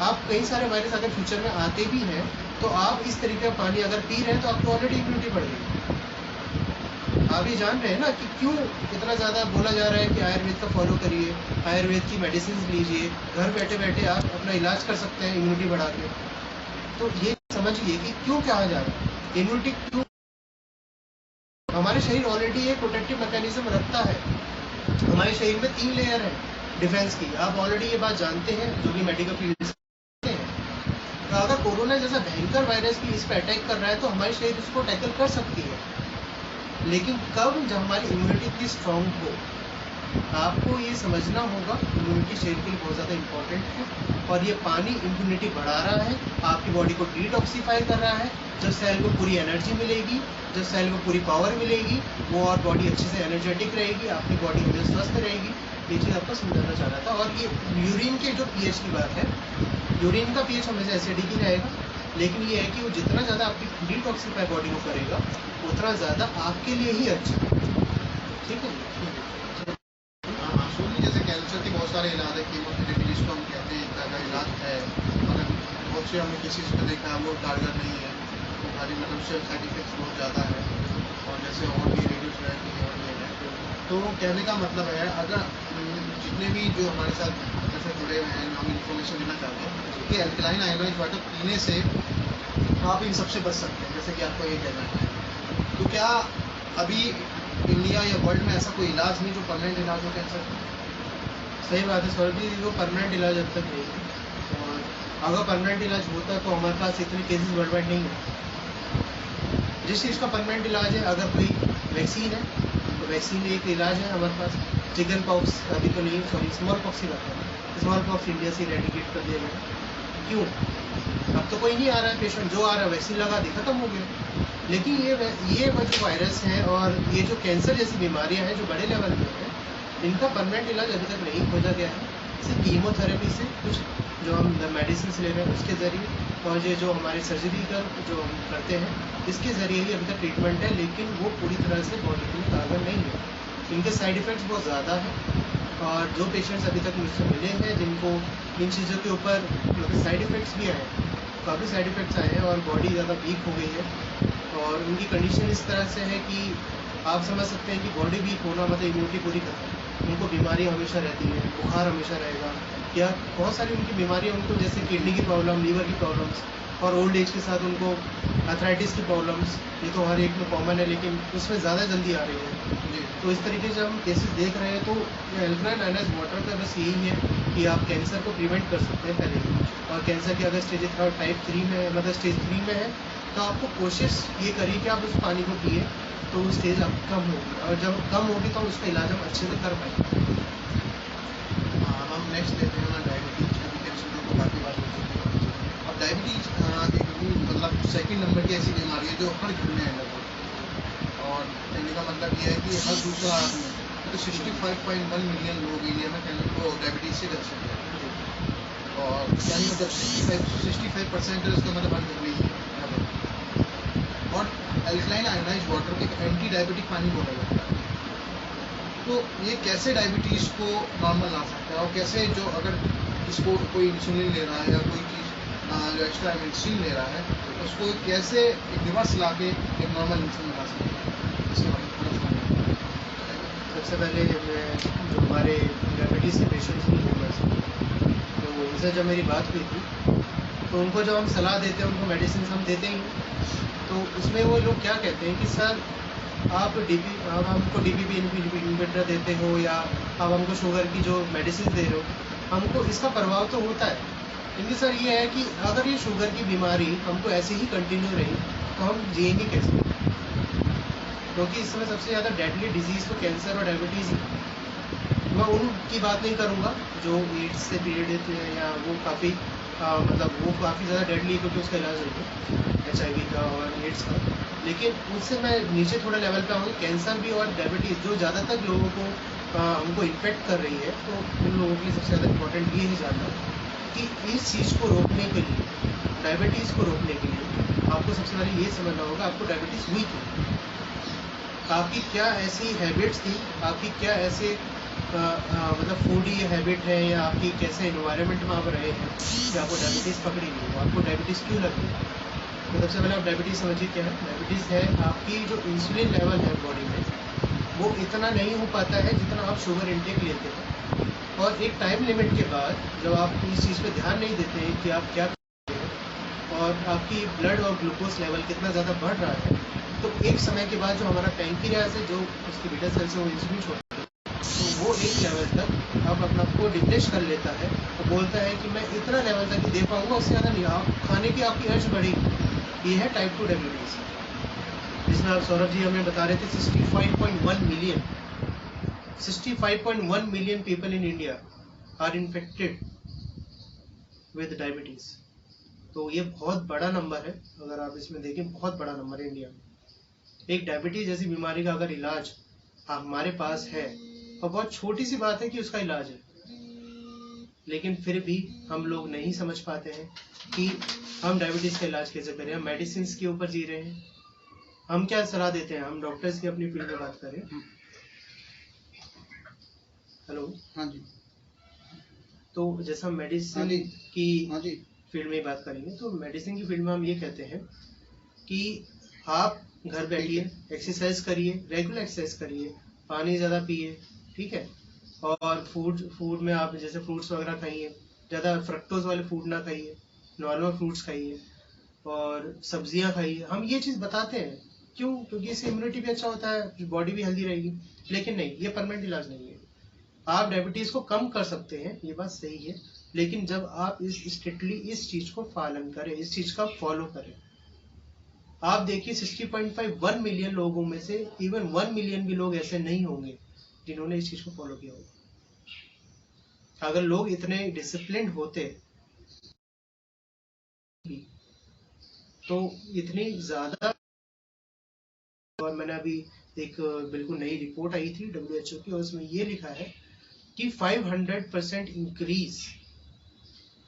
आप कई सारे वायरस अगर फ्यूचर में आते भी हैं तो आप इस तरीके का पानी अगर पी रहे हैं तो आपको ऑलरेडी इम्यूनिटी बढ़ गई। आप ये जान रहे हैं ना कि क्यों इतना ज़्यादा बोला जा रहा है कि आयुर्वेद का फॉलो करिए, आयुर्वेद की मेडिसिन लीजिए, घर बैठे बैठे आप अपना इलाज कर सकते हैं इम्यूनिटी बढ़ा के। तो ये समझिए कि क्यों कहा जा रहा है इम्यूनिटी क्यों। हमारे शरीर ऑलरेडी एक प्रोटेक्टिव मैकेनिज्म रखता है। हमारे शरीर में 3 लेयर है डिफेंस की, आप ऑलरेडी ये बात जानते हैं जो कि मेडिकल फील्ड से हैं। तो अगर कोरोना जैसा भयंकर वायरस भी इस पर अटैक कर रहा है तो हमारी शरीर उसको टैकल कर सकती है, लेकिन कब, जब हमारी इम्यूनिटी इतनी स्ट्रांग हो। आपको ये समझना होगा इम्यूनिटी शरीर के लिए बहुत ज़्यादा इंपॉर्टेंट है, और ये पानी इम्यूनिटी बढ़ा रहा है, आपकी बॉडी को डिटॉक्सीफाई कर रहा है। जब सेल को पूरी एनर्जी मिलेगी, जब सेल को पूरी पावर मिलेगी, वो और बॉडी अच्छे से एनर्जेटिक रहेगी, आपकी बॉडी हमेशा स्वस्थ रहेगी। ये चीज़ आपको समझाना चाह रहा था। और ये यूरिन के जो pH की बात है, यूरिन का pH हमेशा एसिडिक ही रहेगा, लेकिन ये है कि वो जितना ज़्यादा आपकी डिटॉक्सिफाई बॉडी को करेगा उतना ज़्यादा आपके लिए ही अच्छा। ठीक है। हाँ, सुनिए, जैसे कैंसर के बहुत सारे इलाज है, कीमोथेरेपी जिसको हम कहते हैं, एक तरह का इलाज है, मगर बहुत से हमने केसेस में देखा है वो कारगर नहीं है, वो खाली मतलब उससे साइड इफेक्ट्स बहुत ज़्यादा है, और जैसे और भी रेडियोथेरेपी है और ये है। तो कहने का मतलब है, अगर जितने भी जो हमारे साथ जैसे जुड़े हुए हैं, हम इन्फॉर्मेशन देना चाहते हैं कि अल्कलाइन आयोडाइज्ड वाटर पीने से आप इन सबसे बच सकते हैं, जैसे कि आपको ये कहना है। तो क्या अभी इंडिया या वर्ल्ड में ऐसा कोई इलाज नहीं जो परमानेंट इलाज हो कैंसर का? सही बात है सौरभ जी, वो परमानेंट इलाज अब तक नहीं है, और अगर परमानेंट इलाज होता तो हमारे पास इतने केसेस वर्ल्ड वाइड नहीं है। जिस चीज़ का परमानेंट इलाज है, अगर कोई वैक्सीन है तो वैक्सीन एक इलाज है हमारे पास। चिकन पॉक्स अभी तो नहीं, सॉरी स्मॉल पॉक्स ही बात है, स्मॉल पॉक्स इंडिया से रेडिकेट कर दिया गया। क्यों? अब तो कोई नहीं आ रहा है पेशेंट, जो आ रहा है वैक्सीन लगा दी, खत्म हो गया। लेकिन ये वो जो वायरस है और ये जो कैंसर जैसी बीमारियां हैं जो बड़े लेवल पे है, इनका परमानेंट इलाज अभी तक नहीं खोजा गया है। सिर्फ कीमोथेरेपी से कुछ जो हम मेडिसिन ले रहे हैं उसके ज़रिए, और ये जो हमारे सर्जरी का जो हम करते हैं इसके ज़रिए ही अभी तक ट्रीटमेंट है, लेकिन वो पूरी तरह से बॉडी के लिए कारगर नहीं है। इनके साइड इफ़ेक्ट्स बहुत ज़्यादा हैं, और जो पेशेंट्स अभी तक मुझसे मिले हैं जिनको इन चीज़ों के ऊपर मतलब साइड इफ़ेक्ट्स भी आए हैं, काफ़ी साइड इफ़ेक्ट्स आए हैं, और बॉडी ज़्यादा वीक हो गई है, और उनकी कंडीशन इस तरह से है कि आप समझ सकते हैं कि बॉडी वीक होना मतलब इम्यूनिटी पूरी करना, उनको बीमारी हमेशा रहती है, बुखार हमेशा रहेगा, या बहुत सारी उनकी बीमारियाँ उनको, जैसे किडनी की प्रॉब्लम, लीवर की प्रॉब्लम्स, और ओल्ड एज के साथ उनको आर्थराइटिस की प्रॉब्लम्स, ये तो हर एक में कॉमन है लेकिन उसमें ज़्यादा जल्दी आ रही है। तो इस तरीके से हम केसेस देख रहे हैं। तो अल्कलाइन आयोडाइज्ड वाटर का बस यही है कि आप कैंसर को प्रिवेंट कर सकते हैं पहले, और कैंसर की अगर स्टेज टाइप 3 में मतलब स्टेज 3 में है तो आपको कोशिश ये करिए कि आप उस पानी को पिए तो वो स्टेज अब कम होगी, और जब कम होगी तो उसका इलाज हम अच्छे से कर पाएंगे। हम नेक्स्ट लेते हैं डायबिटीज, क्योंकि कैंसर को काफ़ी बात हो चुकी है। अब डायबिटीज एक मतलब सेकंड नंबर की ऐसी बीमारी है जो हर घर में है लगभग, और कहने का मतलब ये है कि हर दूसरा आदमी, तो 65.1 मिलियन लोग इंडिया में को डायबिटीज से ग्रसित है, और यानी मतलब 65% है, उसका मतलब हर घर में ही है। और अल्कलाइन आयोडाइज्ड वाटर को एक एंटी डायबिटिक पानी बोला जाता है। तो ये कैसे डायबिटीज़ को नॉर्मल ला सकता है, और कैसे जो अगर इसको कोई इंसुलिन ले रहा है या कोई चीज़ जो एक्स्ट्रा मेडिसिन ले रहा है, तो उसको कैसे एक रिवर्स ला के एक नॉर्मल इंसुलिन ला सकते हैं, इसके बारे में। सबसे पहले मैं जो हमारे डायबिटीज़ के पेशेंट्स की फेमस, तो उनसे जब मेरी बात हुई थी तो उनको जब हम सलाह देते हैं, उनको मेडिसिन हम देते ही, तो उसमें वो लोग क्या कहते हैं कि सर आप हमको DPP इनहिबिटर देते हो या आप हमको शुगर की जो मेडिसिन दे रहे हो, हमको इसका प्रभाव तो होता है, लेकिन सर ये है कि अगर ये शुगर की बीमारी हमको ऐसे ही कंटिन्यू रही तो हम जिएंगे कैसे, क्योंकि इस समय सबसे ज़्यादा डेडली डिजीज़ तो कैंसर और डायबिटीज़ ही। मैं उनकी बात नहीं करूँगा जो एड्स से पीड़ित है, या वो काफ़ी मतलब वो काफ़ी ज़्यादा डेडली है क्योंकि उसका इलाज नहीं है HIV का और एड्स का, लेकिन उससे मैं नीचे थोड़ा लेवल पे आऊँगी, कैंसर भी और डायबिटीज़ जो ज़्यादातर लोगों को हमको इन्फेक्ट कर रही है, तो उन लोगों के लिए सबसे ज़्यादा इम्पोर्टेंट ये ही जानना कि इस चीज़ को रोकने के लिए, डायबिटीज़ को रोकने के लिए आपको सबसे पहले ये समझना होगा आपको डायबिटीज़ हुई क्यों, आपकी क्या ऐसी हैबिट्स थी, आपकी क्या ऐसे मतलब फूड ये हैबिट है, या आपकी कैसे इन्वायरमेंट में आप रहे हैं कि आपको डायबिटीज़ पकड़ी हुई है, आपको डायबिटीज़ क्यों लगी है। तो सबसे पहले आप डायबिटीज़ समझिए क्या है। डायबिटीज़ है आपकी जो इंसुलिन लेवल है बॉडी में, वो इतना नहीं हो पाता है जितना आप शुगर इंटेक लेते हैं, और एक टाइम लिमिट के बाद जब आप इस चीज़ पे ध्यान नहीं देते हैं कि आप क्या कर रहे हैं और आपकी ब्लड और ग्लूकोज लेवल कितना ज़्यादा बढ़ रहा है, तो एक समय के बाद जो हमारा पैंक्रियास है, जो उसकी बीटा सेल से वो इंसुलिन छोड़ता है, तो वो एक लेवल तक आप अपना को डिप्लेश कर लेता है, तो बोलता है कि मैं इतना लेवल तक ही दे पाऊंगा, उससे ज़्यादा नहीं। आप खाने की आपकी अर्ज बढ़ेगी। ये है टाइप 2 डायबिटीज़, जिसमें आप सौरभ जी हमें बता रहे थे 65.1 million people in India are infected with diabetes. तो ये बहुत बड़ा नंबर है, अगर आप इसमें देखें बहुत बड़ा नंबर है इंडिया में। एक डायबिटीज़ जैसी बीमारी का अगर इलाज हमारे पास है, और बहुत छोटी सी बात है कि उसका इलाज है, लेकिन फिर भी हम लोग नहीं समझ पाते हैं कि हम डायबिटीज का इलाज कैसे करें। हम मेडिसिन के ऊपर जी रहे हैं। हम क्या सलाह देते हैं, हम डॉक्टर्स की अपनी फील्ड में बात करें। हेलो, हाँ जी। तो जैसा मेडिसिन हाँ जी। की हाँ जी। फील्ड में बात करेंगे, तो मेडिसिन की फील्ड में हम ये कहते हैं कि आप घर बैठिए, एक्सरसाइज करिए, रेगुलर एक्सरसाइज करिए, पानी ज़्यादा पिए, ठीक है। और फूड में आप जैसे फ्रूट्स वगैरह खाइए, ज़्यादा फ्रक्टोज वाले फूड ना खाइए, नॉर्मल फ्रूट्स खाइए और सब्जियां खाइए। हम ये चीज़ बताते हैं, क्यों? क्योंकि इससे इम्यूनिटी भी अच्छा होता है, बॉडी भी हेल्दी रहेगी। लेकिन नहीं, ये परमानेंट इलाज नहीं है। आप डायबिटीज को कम कर सकते हैं, ये बात सही है, लेकिन जब आप इस स्ट्रिक्टली इस चीज को पालन करें, इस चीज का फॉलो करें। आप देखिए 60.5 1 मिलियन लोगों में से इवन 1 मिलियन भी लोग ऐसे नहीं होंगे जिन्होंने इस चीज को फॉलो किया होगा। अगर लोग इतने डिसिप्लिन होते तो इतनी ज्यादा। और मैंने अभी एक बिल्कुल नई रिपोर्ट आई थी WHO की, और उसमें ये लिखा है कि 500% इंक्रीज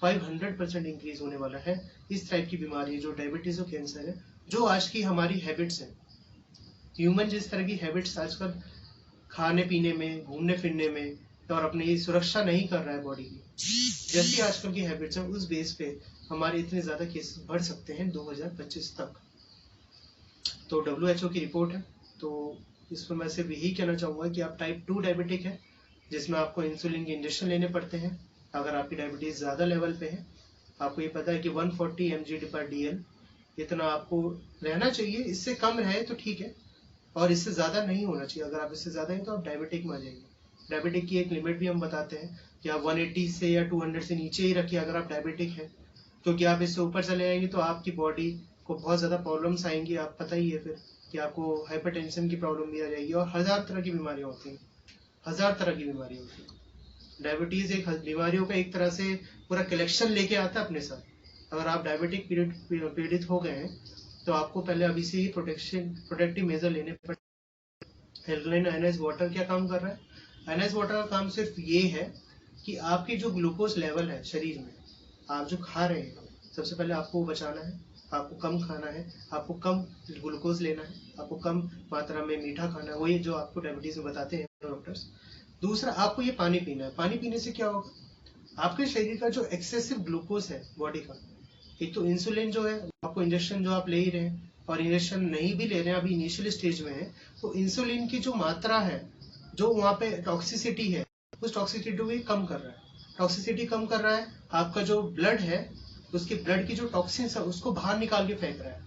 500% इंक्रीज होने वाला है इस टाइप की बीमारी, जो डायबिटीज और कैंसर है, जो आज की हमारी हैबिट्स है। ह्यूमन जिस तरह की हैबिट्स आजकल खाने पीने में, घूमने फिरने में, और अपनी सुरक्षा नहीं कर रहा है बॉडी की, जैसी आजकल की हैबिट्स है, उस बेस पे हमारे इतने ज्यादा केसेस बढ़ सकते हैं 2025 तक। तो WHO की रिपोर्ट है। तो इसमें मैं सिर्फ यही कहना चाहूंगा कि आप टाइप 2 डायबिटिक है, जिसमें आपको इंसुलिन के इंजेक्शन लेने पड़ते हैं अगर आपकी डायबिटीज ज्यादा लेवल पे है। आपको ये पता है कि 140 mg/dl इतना आपको रहना चाहिए। इससे कम रहे तो ठीक है, और इससे ज्यादा नहीं होना चाहिए। अगर आप इससे ज्यादा है तो आप डायबिटिक में आ जाएंगे। डायबिटिक की एक लिमिट भी हम बताते हैं कि आप 180 से या 200 से नीचे ही रखिए अगर आप डायबिटिक है, क्योंकि आप इससे ऊपर चले आएंगे तो आपकी बॉडी को बहुत ज्यादा प्रॉब्लम्स आएंगी। आप पता ही है फिर कि आपको हाइपरटेंशन की प्रॉब्लम भी आ जाएगी, और हजार तरह की बीमारियां होती हैं, हजार तरह की बीमारियां होती हैं। डायबिटीज एक बीमारियों का एक तरह से पूरा कलेक्शन लेके आता है अपने साथ। अगर आप डायबिटिक पीड़ित हो गए हैं तो आपको पहले अभी से ही प्रोटेक्टिव मेजर लेने पड़े। एल्कलाइन आयनाइज्ड वाटर क्या काम कर रहा है? आयनाइज्ड वाटर का काम सिर्फ ये है कि आपकी जो ग्लूकोज लेवल है शरीर में, आप जो खा रहे हैं, सबसे पहले आपको बचाना है, आपको कम खाना है, आपको कम ग्लूकोज लेना है, आपको कम मात्रा में मीठा खाना है, वही जो आपको डायबिटीज में बताते हैं डॉक्टर्स। दूसरा, आपको ये पानी पीना है। पानी पीने से क्या होगा? आपके शरीर का जो एक्सेसिव ग्लूकोज है बॉडी का, एक तो इंसुलिन जो है आपको इंजेक्शन जो आप ले ही रहे हैं, और इंजेक्शन नहीं भी ले रहे हैं, अभी इनिशियल स्टेज में है, तो इंसुलिन की जो मात्रा है, जो वहाँ पे टॉक्सिसिटी है, उस टॉक्सिसिटी को भी कम कर रहा है। टॉक्सिसिटी कम कर रहा है, आपका जो ब्लड है उसके ब्लड की जो टॉक्सिन्स है उसको बाहर निकाल के फेंक रहा है।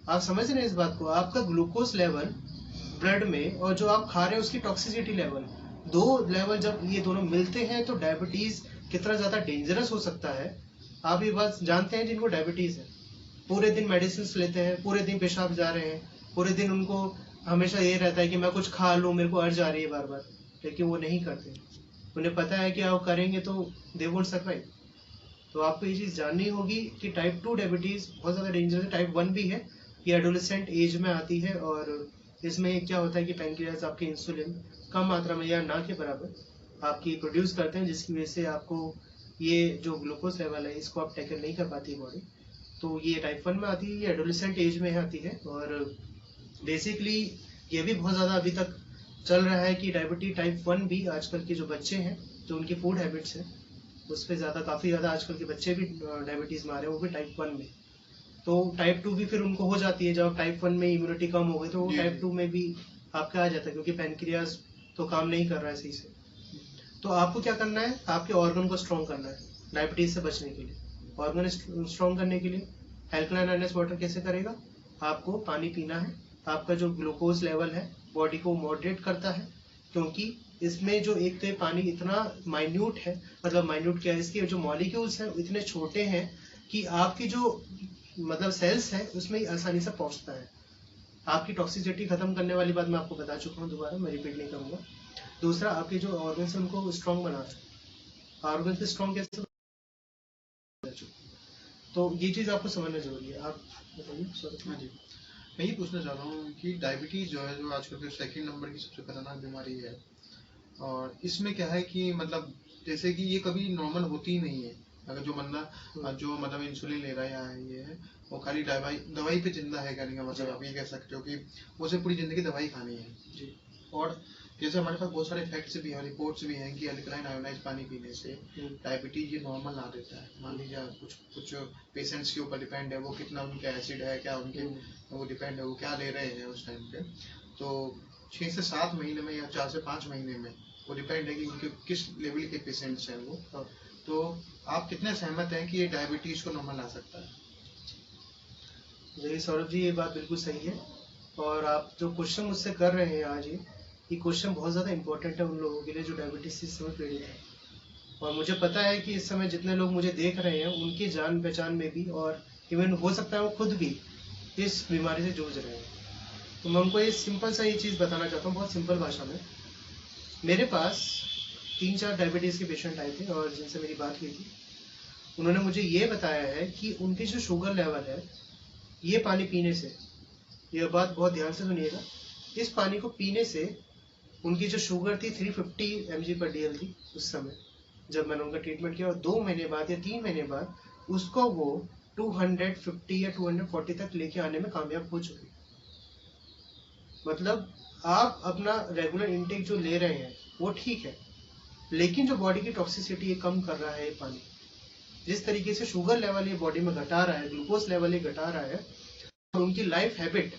आप समझ रहे हैं इस बात को? आपका ग्लूकोज लेवल ब्लड में और जो आप खा रहे हैं उसकी टॉक्सिसिटी लेवल, दो लेवल जब ये दोनों मिलते हैं तो डायबिटीज कितना ज्यादा डेंजरस हो सकता है। आप ये बात जानते हैं जिनको डायबिटीज है, पूरे दिन मेडिसिन लेते हैं, पूरे दिन पेशाब जा रहे हैं, पूरे दिन उनको हमेशा ये रहता है कि मैं कुछ खा लूं, मेरे को अर्ज आ रही है बार बार, लेकिन वो नहीं करते। उन्हें पता है कि आप करेंगे तो दे वोंट सर्वाइव। तो आपको ये चीज जाननी होगी कि टाइप 2 डायबिटीज बहुत ज्यादा डेंजरस है। टाइप 1 भी है, ये एडोलेसेंट एज में आती है, और इसमें क्या होता है कि पैंक्रियाज आपके इंसुलिन कम मात्रा में या ना के बराबर आपकी प्रोड्यूस करते हैं, जिसकी वजह से आपको ये जो ग्लूकोज लेवल है इसको आप टैकल नहीं कर पाती बॉडी। तो ये टाइप 1 में आती है, ये एडोलेसेंट एज में आती है। और बेसिकली ये भी बहुत ज़्यादा अभी तक चल रहा है कि डायबिटीज टाइप 1 भी आजकल के जो बच्चे हैं, जो उनकी फूड हैबिट्स है उस पर ज़्यादा, काफ़ी ज़्यादा आजकल के बच्चे भी डायबिटीज़ में आ रहे हैं, वो भी टाइप 1 में। तो टाइप 2 भी फिर उनको हो जाती है। जब टाइप 1 में इम्यूनिटी कम हो गई तो वो टाइप 2 में भी आपका आ जाता है, क्योंकि पैनक्रियाज तो काम नहीं कर रहा है सही से। तो आपको क्या करना है? आपके ऑर्गन को स्ट्रॉन्ग करना है डायबिटीज से बचने के लिए। ऑर्गन स्ट्रॉन्ग करने के लिए अल्कलाइन आयनाइज्ड वाटर कैसे करेगा? आपको पानी पीना है। आपका जो ग्लूकोज लेवल है बॉडी को मॉडरेट करता है, क्योंकि इसमें जो एक तो पानी इतना माइन्यूट है, मतलब माइन्यूट क्या है, इसके जो मॉलिक्यूल्स हैं इतने छोटे हैं कि आपकी जो मतलब सेल्स है उसमें आसानी से पहुंचता है। आपकी टॉक्सिसिटी खत्म करने वाली बात मैं आपको बता चुका हूँ, दोबारा मैं रिपीट नहीं करूंगा। दूसरा, आपके जो ऑर्गन्स है उनको स्ट्रॉन्ग बनाता है। ऑर्गन से स्ट्रॉन्ग कैसे? तो ये चीज आपको समझना जरूरी है। आप बताइए। हाँ जी, मैं ये पूछना चाह रहा हूँ कि डायबिटीज जो है, जो आजकल के सेकंड नंबर की सबसे खतरनाक बीमारी है, और इसमें क्या है कि मतलब जैसे कि ये कभी नॉर्मल होती ही नहीं है। अगर जो बंदा जो मतलब इंसुलिन ले रहा है या ये है, वो खाली दवाई पे जिंदा है, कहने का मतलब आप ये कह सकते हो कि उसे पूरी जिंदगी दवाई खानी है जी। और जैसे हमारे पास बहुत सारे फैक्ट्स भी हैं, रिपोर्ट्स भी हैं कि अल्कलाइन आयोनाइज पानी पीने से डायबिटीज ये नॉर्मल ला देता है। मान लीजिए कुछ पेशेंट्स के ऊपर डिपेंड है, वो कितना उनका एसिड है, क्या उनके वो डिपेंड है, वो क्या ले रहे हैं उस टाइम पे। तो 6 से 7 महीने में या 4 से 5 महीने में वो डिपेंड है कि उनके किस लेवल के पेशेंट्स हैं वो। तो आप कितने सहमत हैं कि ये डायबिटीज को नॉर्मल ला सकता है? जी सौरभ जी, ये बात बिल्कुल सही है। और आप जो क्वेश्चन मुझसे कर रहे हैं आज, ये क्वेश्चन बहुत ज़्यादा इंपॉर्टेंट है उन लोगों के लिए जो डायबिटीज से इस समय पीड़ित है। और मुझे पता है कि इस समय जितने लोग मुझे देख रहे हैं उनकी जान पहचान में भी, और इवन हो सकता है वो खुद भी इस बीमारी से जूझ रहे हैं। तो मैं उनको ये सिंपल सा ये चीज़ बताना चाहता हूँ, बहुत सिंपल भाषा में। मेरे पास 3-4 डायबिटीज़ के पेशेंट आए थे और जिनसे मेरी बात हुई थी। उन्होंने मुझे ये बताया है कि उनकी जो शुगर लेवल है, ये पानी पीने से, यह बात बहुत ध्यान से सुनिएगा, इस पानी को पीने से उनकी जो शुगर थी 350 mg/dl थी उस समय जब मैंने उनका ट्रीटमेंट किया, और 2 महीने बाद या 3 महीने बाद उसको वो 250 या 240 तक लेके आने में कामयाब हो चुकी। मतलब आप अपना रेगुलर इनटेक जो ले रहे हैं वो ठीक है, लेकिन जो बॉडी की टॉक्सिसिटी कम कर रहा है ये पानी, जिस तरीके से शुगर लेवल ये बॉडी में घटा रहा है, ग्लूकोज लेवल ये घटा रहा है, और उनकी लाइफ हैबिट,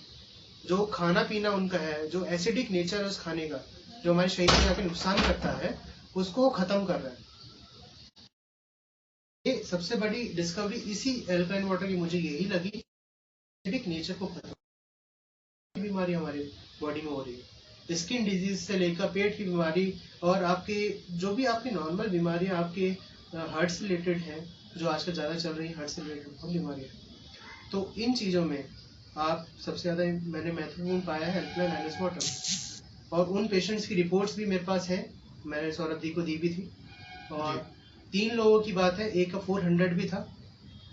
जो खाना पीना उनका है, जो एसिडिक नेचर है उस खाने का, जो हमारे शरीर में जाकर नुकसान करता है, उसको खत्म कर रहा है। ये सबसे बड़ी डिस्कवरी इसी एल्कलाइन वाटर की मुझे यही लगी, एसिडिक नेचर को खत्म। बीमारी हमारे बॉडी में हो रही है, स्किन डिजीज से लेकर पेट की बीमारी, और आपके जो भी आपकी नॉर्मल बीमारियां आपके हार्ट से रिलेटेड है, जो आजकल ज़्यादा चल रही है, हार्ट से रिलेटेड बहुत बीमारियां। तो इन चीज़ों में आप सबसे ज़्यादा मैंने महत्वपूर्ण पाया है अल्कलाइन आयोनाइज्ड वाटर। और उन पेशेंट्स की रिपोर्ट्स भी मेरे पास है, मैंने सौरभ जी को दी भी थी। और 3 लोगों की बात है, एक का 400 भी था,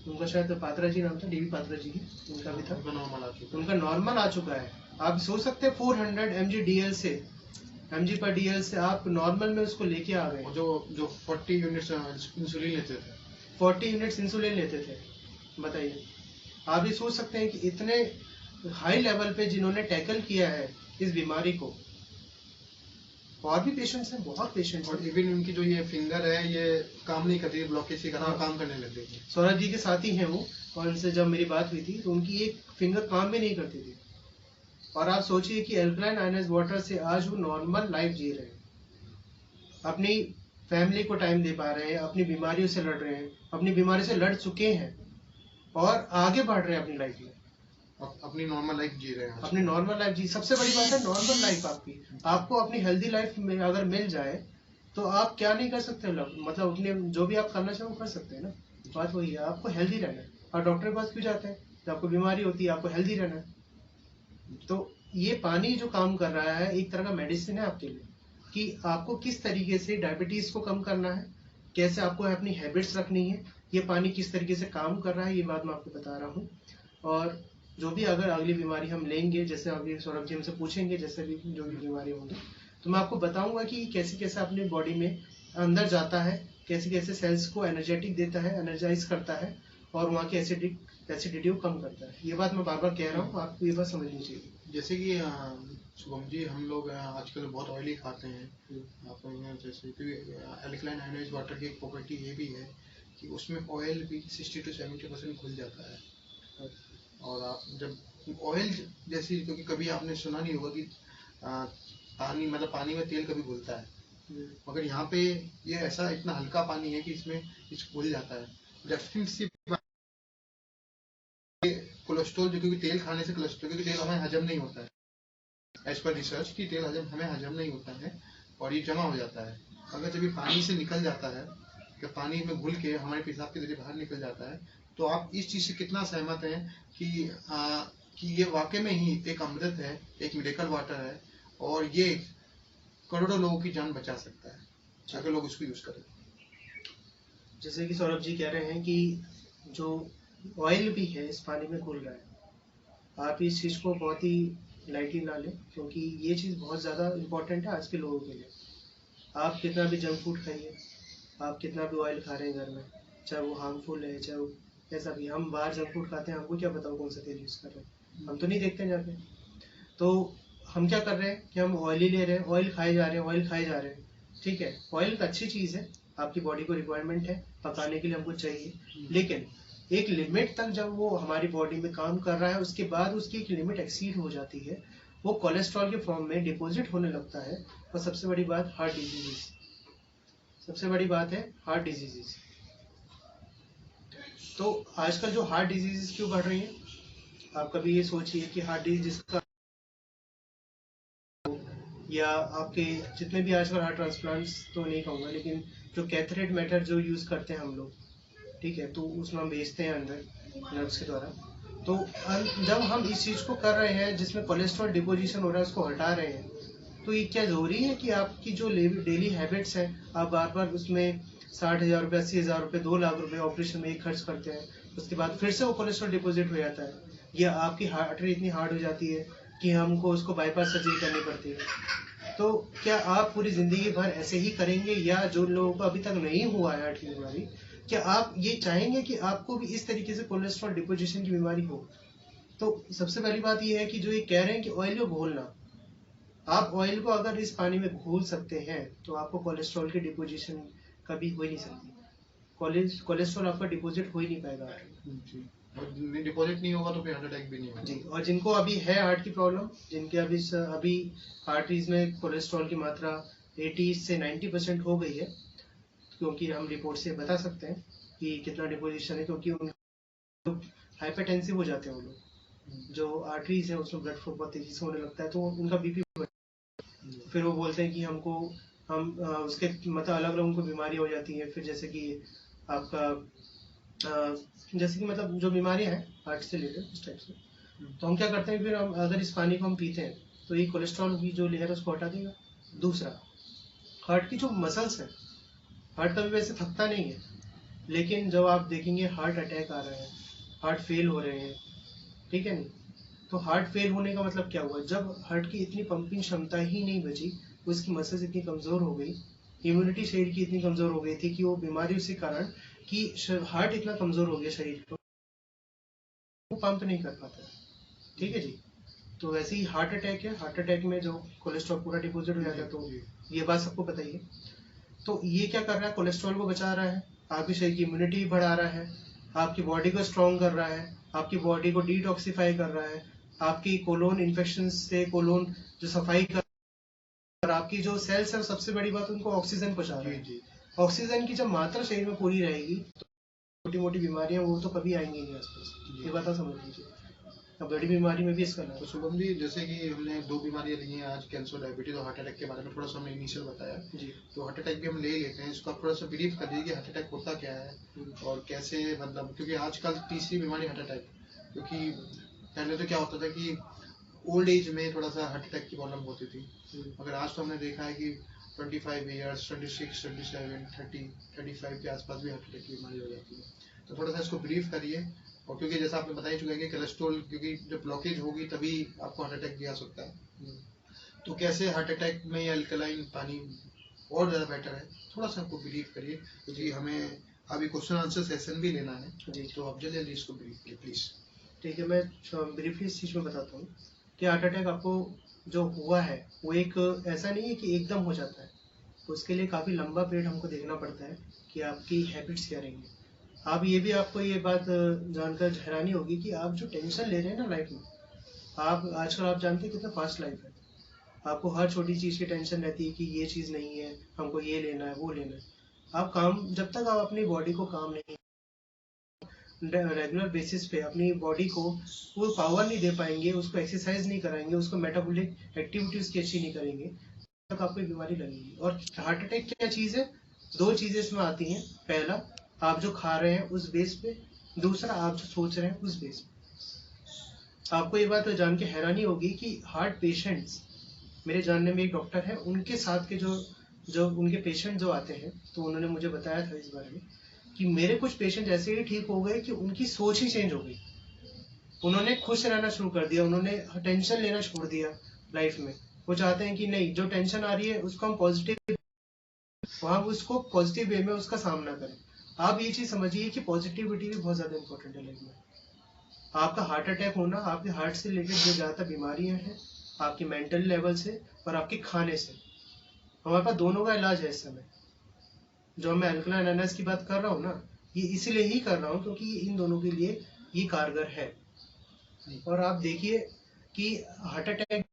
उनका शायद पात्रा जी नाम था, डीवी पात्रा जी, उनका भी था, उनका नॉर्मल आ चुका है। आप सोच सकते हैं 400 mg/dl से आप नॉर्मल में उसको लेके आ गए। जो 40 यूनिट्स इंसुलिन लेते थे, 40 यूनिट्स इंसुलिन लेते थे, बताइए। आप ये सोच सकते हैं कि इतने हाई लेवल पे जिन्होंने टैकल किया है इस बीमारी को। और भी पेशेंट्स हैं, बहुत पेशेंट्स हैं। और इवन उनकी जो ये फिंगर है ये काम नहीं करती, ब्लॉकेज के कारण काम करने लग गई। सौरभ जी के साथी हैं वो, और उनसे जब मेरी बात हुई थी तो उनकी एक फिंगर काम भी नहीं करती थी। और आप सोचिए कि अल्कलाइन आयोनाइज्ड वाटर से आज वो नॉर्मल लाइफ जी रहे हैं, अपनी फैमिली को टाइम दे पा रहे हैं, अपनी बीमारियों से लड़ रहे हैं, अपनी बीमारी से लड़ चुके हैं और आगे बढ़ रहे हैं अपनी लाइफ में, अपनी नॉर्मल लाइफ जी रहे हैं, अपनी नॉर्मल लाइफ जी। सबसे बड़ी बात है नॉर्मल लाइफ आपकी। आपको अपनी हेल्दी लाइफ में अगर मिल जाए तो आप क्या नहीं कर सकते, मतलब अपने जो भी आप करना चाहो कर सकते हैं ना। बात वही है, आपको हेल्दी रहना है। और डॉक्टर के पास क्यों जाते हैं? जब आपको बीमारी होती है, आपको हेल्दी रहना है। तो ये पानी जो काम कर रहा है एक तरह का मेडिसिन है आपके लिए, कि आपको किस तरीके से डायबिटीज को कम करना है, कैसे आपको अपनी हैबिट्स रखनी है, ये पानी किस तरीके से काम कर रहा है, ये बात मैं आपको बता रहा हूँ। और जो भी अगर अगली बीमारी हम लेंगे, जैसे अभी सौरभ जी हमसे पूछेंगे जैसे भी जो भी बीमारी होंगी, तो मैं आपको बताऊंगा कि कैसे कैसे अपने बॉडी में अंदर जाता है, कैसे कैसे सेल्स को एनर्जेटिक देता है, एनर्जाइज करता है, और वहाँ की एसिडिटी को कम करता है। ये बात मैं बार बार कह रहा हूँ, आपको ये बात समझनी चाहिए। जैसे कि शुभम जी, हम लोग आजकल बहुत ऑयली खाते हैं, जैसे कि अल्कलाइन आयोनाइज्ड वाटर की एक प्रॉपर्टी ये भी है कि उसमें ऑयल भी 60 to 70% घुल जाता है। और आप जब ऑयल जैसी, क्योंकि कभी आपने सुना नहीं होगा कि पानी मतलब पानी में तेल कभी घुलता है, मगर यहाँ पे ये ऐसा इतना हल्का पानी है कि इसमें घुल जाता है। डेफिनेटली कोलेस्ट्रॉल, जो क्योंकि तेल खाने से कोलेस्ट्रॉल, क्योंकि तेल हमें हजम नहीं होता है एज पर रिसर्च, की तेल हमें हजम नहीं होता है और ये जमा हो जाता है। अगर जब ये पानी से निकल जाता है, कि पानी में घुल के हमारे पेशाब के जरिए बाहर निकल जाता है, तो आप इस चीज से कितना सहमत हैं कि ये वाकई में ही एक अमृत है, एक मिरेकल वाटर है, और ये करोड़ों लोगों की जान बचा सकता है अगर लोग उसको यूज करें। जैसे कि सौरभ जी कह रहे हैं कि जो ऑयल भी है इस पानी में घुल रहा है, आप इस चीज़ को बहुत ही लाइटली ना लें, क्योंकि ये चीज़ बहुत ज़्यादा इम्पोर्टेंट है आज के लोगों के लिए। आप कितना भी जंक फूड खाइए, आप कितना भी ऑयल खा रहे हैं घर में, चाहे वो हार्मफुल है, चाहे वो ऐसा भी, हम बाहर जंक फूड खाते हैं, हमको क्या पता कौन सा तेल यूज़ कर रहे हैं, हम तो नहीं देखते जाके। तो हम क्या कर रहे हैं कि हम ऑयल ही ले रहे हैं, ऑयल खाए जा रहे हैं, ऑयल खाए जा रहे हैं। ठीक है, ऑयल एक अच्छी चीज़ है, आपकी बॉडी को रिक्वायरमेंट है, पकाने के लिए हमको चाहिए, लेकिन एक लिमिट तक जब वो हमारी बॉडी में काम कर रहा है, उसके बाद उसकी एक लिमिट एक्सीड हो जाती है, वो कोलेस्ट्रॉल के फॉर्म में डिपॉजिट होने लगता है। और सबसे बड़ी बात हार्ट डिजीजेस, सबसे बड़ी बात है हार्ट डिजीजेस। तो आजकल जो हार्ट डिजीजेस क्यों बढ़ रही हैं, आप कभी ये सोचिए कि हार्ट डिजीज का, या आपके जितने भी आजकल हार्ट ट्रांसप्लांट्स तो नहीं कहूँगा, लेकिन जो कैथरेट मेथड जो यूज़ करते हैं हम लोग, ठीक है, तो उसमें हम भेजते हैं अंदर नर्व्स के द्वारा। तो जब हम इस चीज़ को कर रहे हैं जिसमें कोलेस्ट्रॉल डिपोजिशन हो रहा है, उसको हटा रहे हैं, तो ये क्या ज़रूरी है कि आपकी जो डेली हैबिट्स हैं, आप बार बार उसमें 60,000 रुपये, 80,000 रुपये, 2 लाख रुपये ऑपरेशन में ही खर्च करते हैं, उसके बाद फिर से वो कोलेस्ट्रॉल डिपोजिट हो जाता है, या आपकी आर्टरी इतनी हार्ड हो जाती है कि हमको उसको बाईपास सर्जरी करनी पड़ती है। तो क्या आप पूरी ज़िंदगी भर ऐसे ही करेंगे, या जो लोगों को अभी तक नहीं हुआ है हार्ट की बीमारी, क्या आप ये चाहेंगे कि आपको भी इस तरीके से कोलेस्ट्रॉल डिपोजिशन की बीमारी हो? तो सबसे पहली बात ये है कि जो ये कह रहे हैं कि ऑयल को घोलना, आप ऑयल को अगर इस पानी में घोल सकते हैं तो आपको कोलेस्ट्रॉल की डिपोजिशन कभी हो ही नहीं सकती, कोलेस्ट्रॉल आपका डिपोजिट हो ही नहीं पाएगा। और डिपॉजिट नहीं होगा तो फिर हार्ट अटैक भी नहीं होगा जी। और जिनको अभी है हार्ट की प्रॉब्लम, जिनके अभी आर्टरीज में कोलेस्ट्रॉल की मात्रा 80 से 90% हो गई है, क्योंकि हम रिपोर्ट से बता सकते हैं कि कितना डिपोजिशन है, क्योंकि उनको हाइपरटेंसिव हो जाते हैं वो लोग, जो आर्टरीज है उसमें ब्लड फ्लो बहुत तेजी से होने लगता है, तो उनका बीपी, फिर वो बोलते हैं कि हमको उसके मतलब अलग अलग उनको बीमारी हो जाती है, फिर जैसे कि आपका जैसे कि मतलब जो बीमारियां हैं हार्ट से रिलेटेड इस टाइप से। तो हम क्या करते हैं, फिर हम अगर इस पानी को हम पीते हैं तो ये कोलेस्ट्रॉल की जो लेयर है उसको हटा देगा। दूसरा, हार्ट की जो मसल्स है, हार्ट कभी वैसे थकता नहीं है, लेकिन जब आप देखेंगे हार्ट अटैक आ रहे हैं, हार्ट फेल हो रहे हैं, ठीक है नहीं, तो हार्ट फेल होने का मतलब क्या हुआ, जब हार्ट की इतनी पंपिंग क्षमता ही नहीं बची, उसकी मसल्स इतनी कमज़ोर हो गई, इम्यूनिटी शरीर की इतनी कमज़ोर हो गई थी कि वो बीमारी उसी कारण कि हार्ट इतना कमज़ोर हो गया शरीर को, वो पंप नहीं कर पाता है। ठीक है जी। तो वैसे ही हार्ट अटैक है, हार्ट अटैक में जो कोलेस्ट्रॉल पूरा डिपोजिट हो जाता है, तो ये बात सबको बताइए। तो ये क्या कर रहा है, कोलेस्ट्रॉल को बचा रहा है, आपके शरीर की इम्यूनिटी बढ़ा रहा है, आपकी बॉडी को स्ट्रॉन्ग कर रहा है, आपकी बॉडी को डिटॉक्सिफाई कर रहा है, आपकी कोलोन इन्फेक्शन से कोलोन जो सफाई कर, और आपकी जो सेल्स है सबसे बड़ी बात उनको ऑक्सीजन पहुंचा रहा है। ऑक्सीजन की जब मात्रा शरीर में पूरी रहेगी तो छोटी मोटी बीमारियां वो तो कभी आएंगी नहीं आसपास, ये बात आप समझ लीजिए। अब बड़ी बीमारी में भी इसका नाम। तो शुभम जी, जैसे कि हमने 2 बीमारियां ली हैं आज, कैंसर, डायबिटीज और हार्ट अटैक के बारे में थोड़ा सा हमने इनिशियल बताया जी। तो हार्ट अटैक भी हम ले लेते हैं, इसको आप थोड़ा सा ब्रीफ कर दीजिए कि हार्ट अटैक होता क्या है और कैसे, मतलब क्योंकि आजकल तीसरी बीमारी हार्ट अटैक, क्योंकि पहले तो क्या होता था कि ओल्ड एज में थोड़ा सा हार्ट अटैक की प्रॉब्लम होती थी, मगर आज तो हमने देखा है कि 25 ईयर्स, 26, 27, 30, 35 के आसपास भी हार्ट अटैक की बीमारी हो जाती है। तो थोड़ा सा इसको ब्रीफ करिए, और क्योंकि जैसा आपने बता ही चुका है कि कोलेस्ट्रॉल, क्योंकि जब ब्लॉकेज होगी तभी आपको हार्ट अटैक भी आ सकता है, तो कैसे हार्ट अटैक में अल्कलाइन पानी और ज़्यादा बेटर है, थोड़ा सा आपको ब्रीफ करिए, क्योंकि हमें अभी क्वेश्चन आंसर सेशन भी लेना है जी। तो आप जल्दी जल्दी इसको ब्रीफ करिए प्लीज़। ठीक है, मैं ब्रीफली इस चीज़ में बताता हूँ कि हार्ट अटैक आपको जो हुआ है वो एक ऐसा नहीं है कि एकदम हो जाता है, उसके लिए काफ़ी लंबा पीरियड हमको देखना पड़ता है कि आपकी हैबिट्स क्या रहेंगी। आप ये भी, आपको ये बात जानकर हैरानी होगी कि आप जो टेंशन ले रहे हैं ना लाइफ में, आप आजकल आप जानते हैं कितना फास्ट लाइफ है, आपको हर छोटी चीज़ की टेंशन रहती है कि ये चीज़ नहीं है, हमको ये लेना है, वो लेना है। आप काम, जब तक आप अपनी बॉडी को काम नहीं, रेगुलर बेसिस पे अपनी बॉडी को वो पावर नहीं दे पाएंगे, उसको एक्सरसाइज नहीं कराएंगे, उसको मेटाबॉलिक एक्टिविटी उसकी अच्छी नहीं करेंगे, तक आपको बीमारी लगेगी। और हार्ट अटैक क्या चीज़ है, 2 चीज़ें इसमें आती हैं। पहला, आप जो खा रहे हैं उस बेस पे, दूसरा आप जो सोच रहे हैं उस बेस पे। आपको ये बात जान के हैरानी होगी कि हार्ट पेशेंट्स, मेरे जानने में एक डॉक्टर है, उनके साथ के जो उनके पेशेंट जो आते हैं, तो उन्होंने मुझे बताया था इस बारे में कि मेरे कुछ पेशेंट ऐसे ही ठीक हो गए कि उनकी सोच ही चेंज हो गई, उन्होंने खुश रहना शुरू कर दिया, उन्होंने टेंशन लेना छोड़ दिया लाइफ में। वो चाहते हैं कि नहीं, जो टेंशन आ रही है उसको हम पॉजिटिव वहाँ उसको पॉजिटिव वे में उसका सामना करें। आप ये चीज समझिए कि पॉजिटिविटी भी बहुत ज्यादा इंपॉर्टेंट है लाइफ में। आपका हार्ट अटैक होना आपके हार्ट से रिलेटेड जो ज्यादातर बीमारियां हैं, आपकी मेंटल लेवल से और आपके खाने से, हमारे पास दोनों का इलाज है इस समय। जो मैं अल्कलाइन एनालिसिस की बात कर रहा हूँ ना, ये इसलिए ही कर रहा हूँ क्योंकि इन दोनों के लिए ये कारगर है। और आप देखिए कि हार्ट अटैक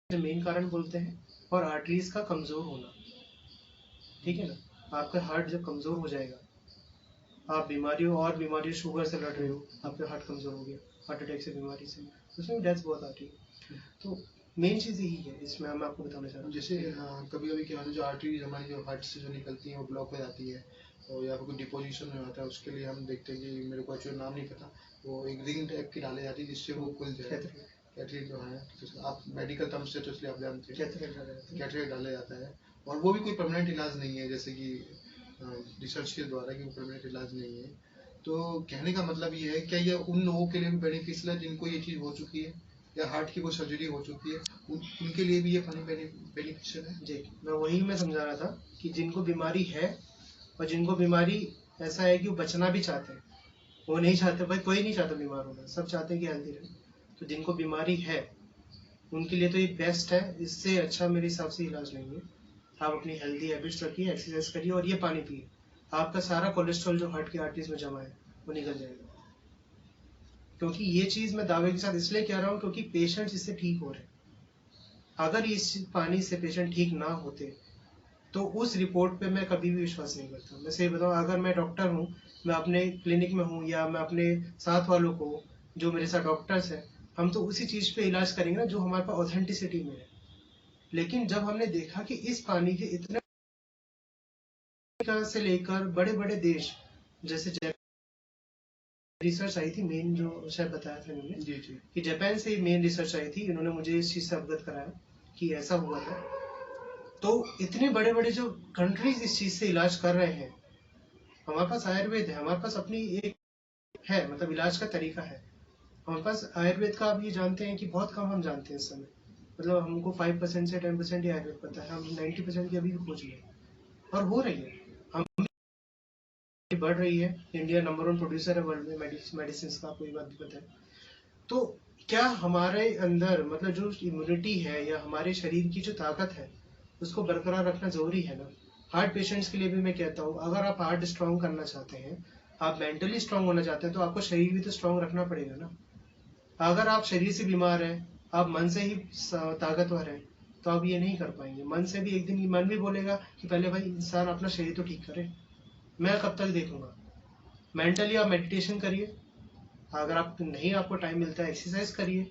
मेन कारण बोलते हैं, और आर्टरीज का कमजोर होना, ठीक है ना। आपका हार्ट जब कमजोर हो जाएगा, आप बीमारियों और बीमारियों, शुगर से लड़ रहे हो, आपका हार्ट कमजोर हो गया, हार्ट अटैक से बीमारी से, उसमें डेथ बहुत आती है। तो मेन चीज यही है इसमें हम आपको बताना चाह रहे हैं। जैसे कभी कभी क्या होता है, जो आर्टरीज हमारी जो हार्ट से जो निकलती है वो ब्लॉक हो जाती है, और या फिर कोई डिपोजिशन में होता है, उसके लिए हम देखते हैं कि मेरे को एक्चुअली नाम नहीं पता, वो एक रिंग टाइप की डाली जाती है जिससे वो खुल जाए। कैथरेट जो है, तो आप मेडिकल टर्म से तो इसलिए आप जानते हैं, कैथरेट डाला जाता है। और वो भी कोई परमानेंट इलाज नहीं है, जैसे कि रिसर्च के द्वारा कि वो परमानेंट इलाज नहीं है। तो कहने का मतलब ये है, क्या ये उन लोगों के लिए भी बेनिफिशियल है जिनको ये चीज़ हो चुकी है, या हार्ट की कोई सर्जरी हो चुकी है, उनके लिए भी ये पानी बेनिफिशियल है? जी, मैं समझा रहा था कि जिनको बीमारी है और जिनको बीमारी ऐसा है कि वो बचना भी चाहते हैं, वो नहीं चाहते, भाई कोई नहीं चाहता बीमार होना, सब चाहते हैं कि हेल्दी रहे। तो जिनको बीमारी है उनके लिए तो ये बेस्ट है, इससे अच्छा मेरे हिसाब से इलाज नहीं है। आप अपनी हेल्दी हैबिट्स रखिए, एक्सरसाइज करिए और ये पानी पिए, आपका सारा कोलेस्ट्रॉल जो हार्ट की आर्टरीज में जमा है वो निकल जाएगा। क्योंकि ये चीज मैं दावे के साथ इसलिए कह रहा हूँ क्योंकि पेशेंट्स इससे ठीक हो रहे हैं। अगर इस पानी से पेशेंट ठीक ना होते तो उस रिपोर्ट पे मैं कभी भी विश्वास नहीं करता। मैं सही बताऊं, अगर मैं डॉक्टर हूँ, मैं अपने क्लिनिक में हूँ, या मैं अपने साथ वालों को, जो मेरे साथ डॉक्टर्स हैं, हम तो उसी चीज पे इलाज करेंगे ना जो हमारे पास ऑथेंटिसिटी में है। लेकिन जब हमने देखा कि इस पानी के इतने से लेकर बड़े बड़े देश, जैसे रिसर्च आई थी मेन, जो शायद बताया था इन्होंने, जी जी, कि जापान से मेन रिसर्च आई थी, इन्होंने मुझे इस चीज से अवगत कराया कि ऐसा हुआ था। तो इतने बड़े बड़े जो कंट्रीज इस चीज से इलाज कर रहे हैं, हमारे पास आयुर्वेद है, हमारे पास अपनी एक है, मतलब इलाज का तरीका है हमारे पास। आयुर्वेद का आप ये जानते हैं कि बहुत कम हम जानते हैं इस समय, मतलब हमको 5% से 10% ही आयुर्वेद पता है, हम 90% की अभी भी खोज रहे हैं और हो रही है, हम बढ़ रही है। इंडिया नंबर 1 प्रोड्यूसर है वर्ल्ड में मेडिसिन का, आपको ये बात भी पता है। तो क्या हमारे अंदर मतलब जो इम्यूनिटी है या हमारे शरीर की जो ताकत है उसको बरकरार रखना जरूरी है ना। हार्ट पेशेंट्स के लिए भी मैं कहता हूँ, अगर आप हार्ट स्ट्रांग करना चाहते हैं, आप मेंटली स्ट्रांग होना चाहते हैं, तो आपको शरीर भी तो स्ट्रांग रखना पड़ेगा ना। अगर आप शरीर से बीमार हैं, आप मन से ही ताकतवर हैं, तो आप ये नहीं कर पाएंगे। मन से भी एक दिन मन भी बोलेगा कि पहले भाई इंसान अपना शरीर तो ठीक करे, मैं कब तक देखूंगा। मेंटली आप मेडिटेशन करिए, अगर आप नहीं, आपको टाइम मिलता है, एक्सरसाइज करिए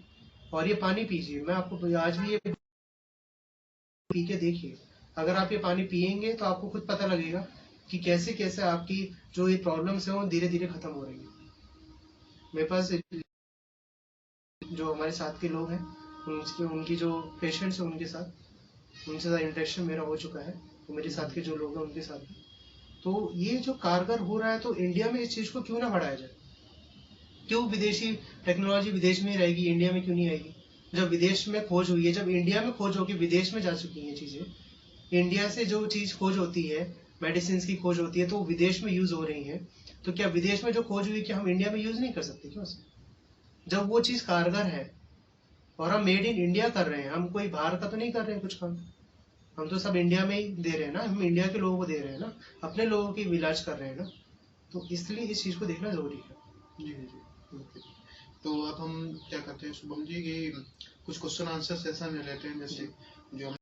और ये पानी पीजिए। मैं आपको आज भी ये पी के देखिए, अगर आप ये पानी पियेंगे तो आपको खुद पता लगेगा कि कैसे कैसे आपकी जो ये प्रॉब्लम्स है वो धीरे धीरे खत्म हो रही है। मेरे पास जो हमारे साथ के लोग हैं, उनकी जो पेशेंट्स हैं, उनके साथ इंटरेक्शन मेरा हो चुका है, तो मेरे साथ के जो लोग हैं उनके साथ। तो ये जो कारगर हो रहा है, तो इंडिया में इस चीज को क्यों ना बढ़ाया जाए। क्यों विदेशी टेक्नोलॉजी विदेश में ही रहेगी, इंडिया में क्यों नहीं आएगी। जब विदेश में खोज हुई है, जब इंडिया में खोज होगी, विदेश में जा चुकी है चीजें, इंडिया से जो चीज खोज होती है, मेडिसिन की खोज होती है, तो विदेश में यूज हो रही है। तो क्या विदेश में जो खोज हुई, कि हम इंडिया में यूज नहीं कर सकते क्यों उसे, जब वो चीज कारगर है और हम मेड इन इंडिया कर रहे हैं। हम कोई बाहर का तो नहीं कर रहे हैं कुछ काम, हम तो सब इंडिया में ही दे रहे हैं ना, हम इंडिया के लोगों को दे रहे हैं ना, अपने लोगों की इलाज कर रहे हैं ना। तो इसलिए इस चीज को देखना जरूरी है। जी जी, ओके। तो अब हम क्या करते हैं शुभम जी, कि कुछ क्वेश्चन आंसर सेशन ले लेते हैं, जैसे जो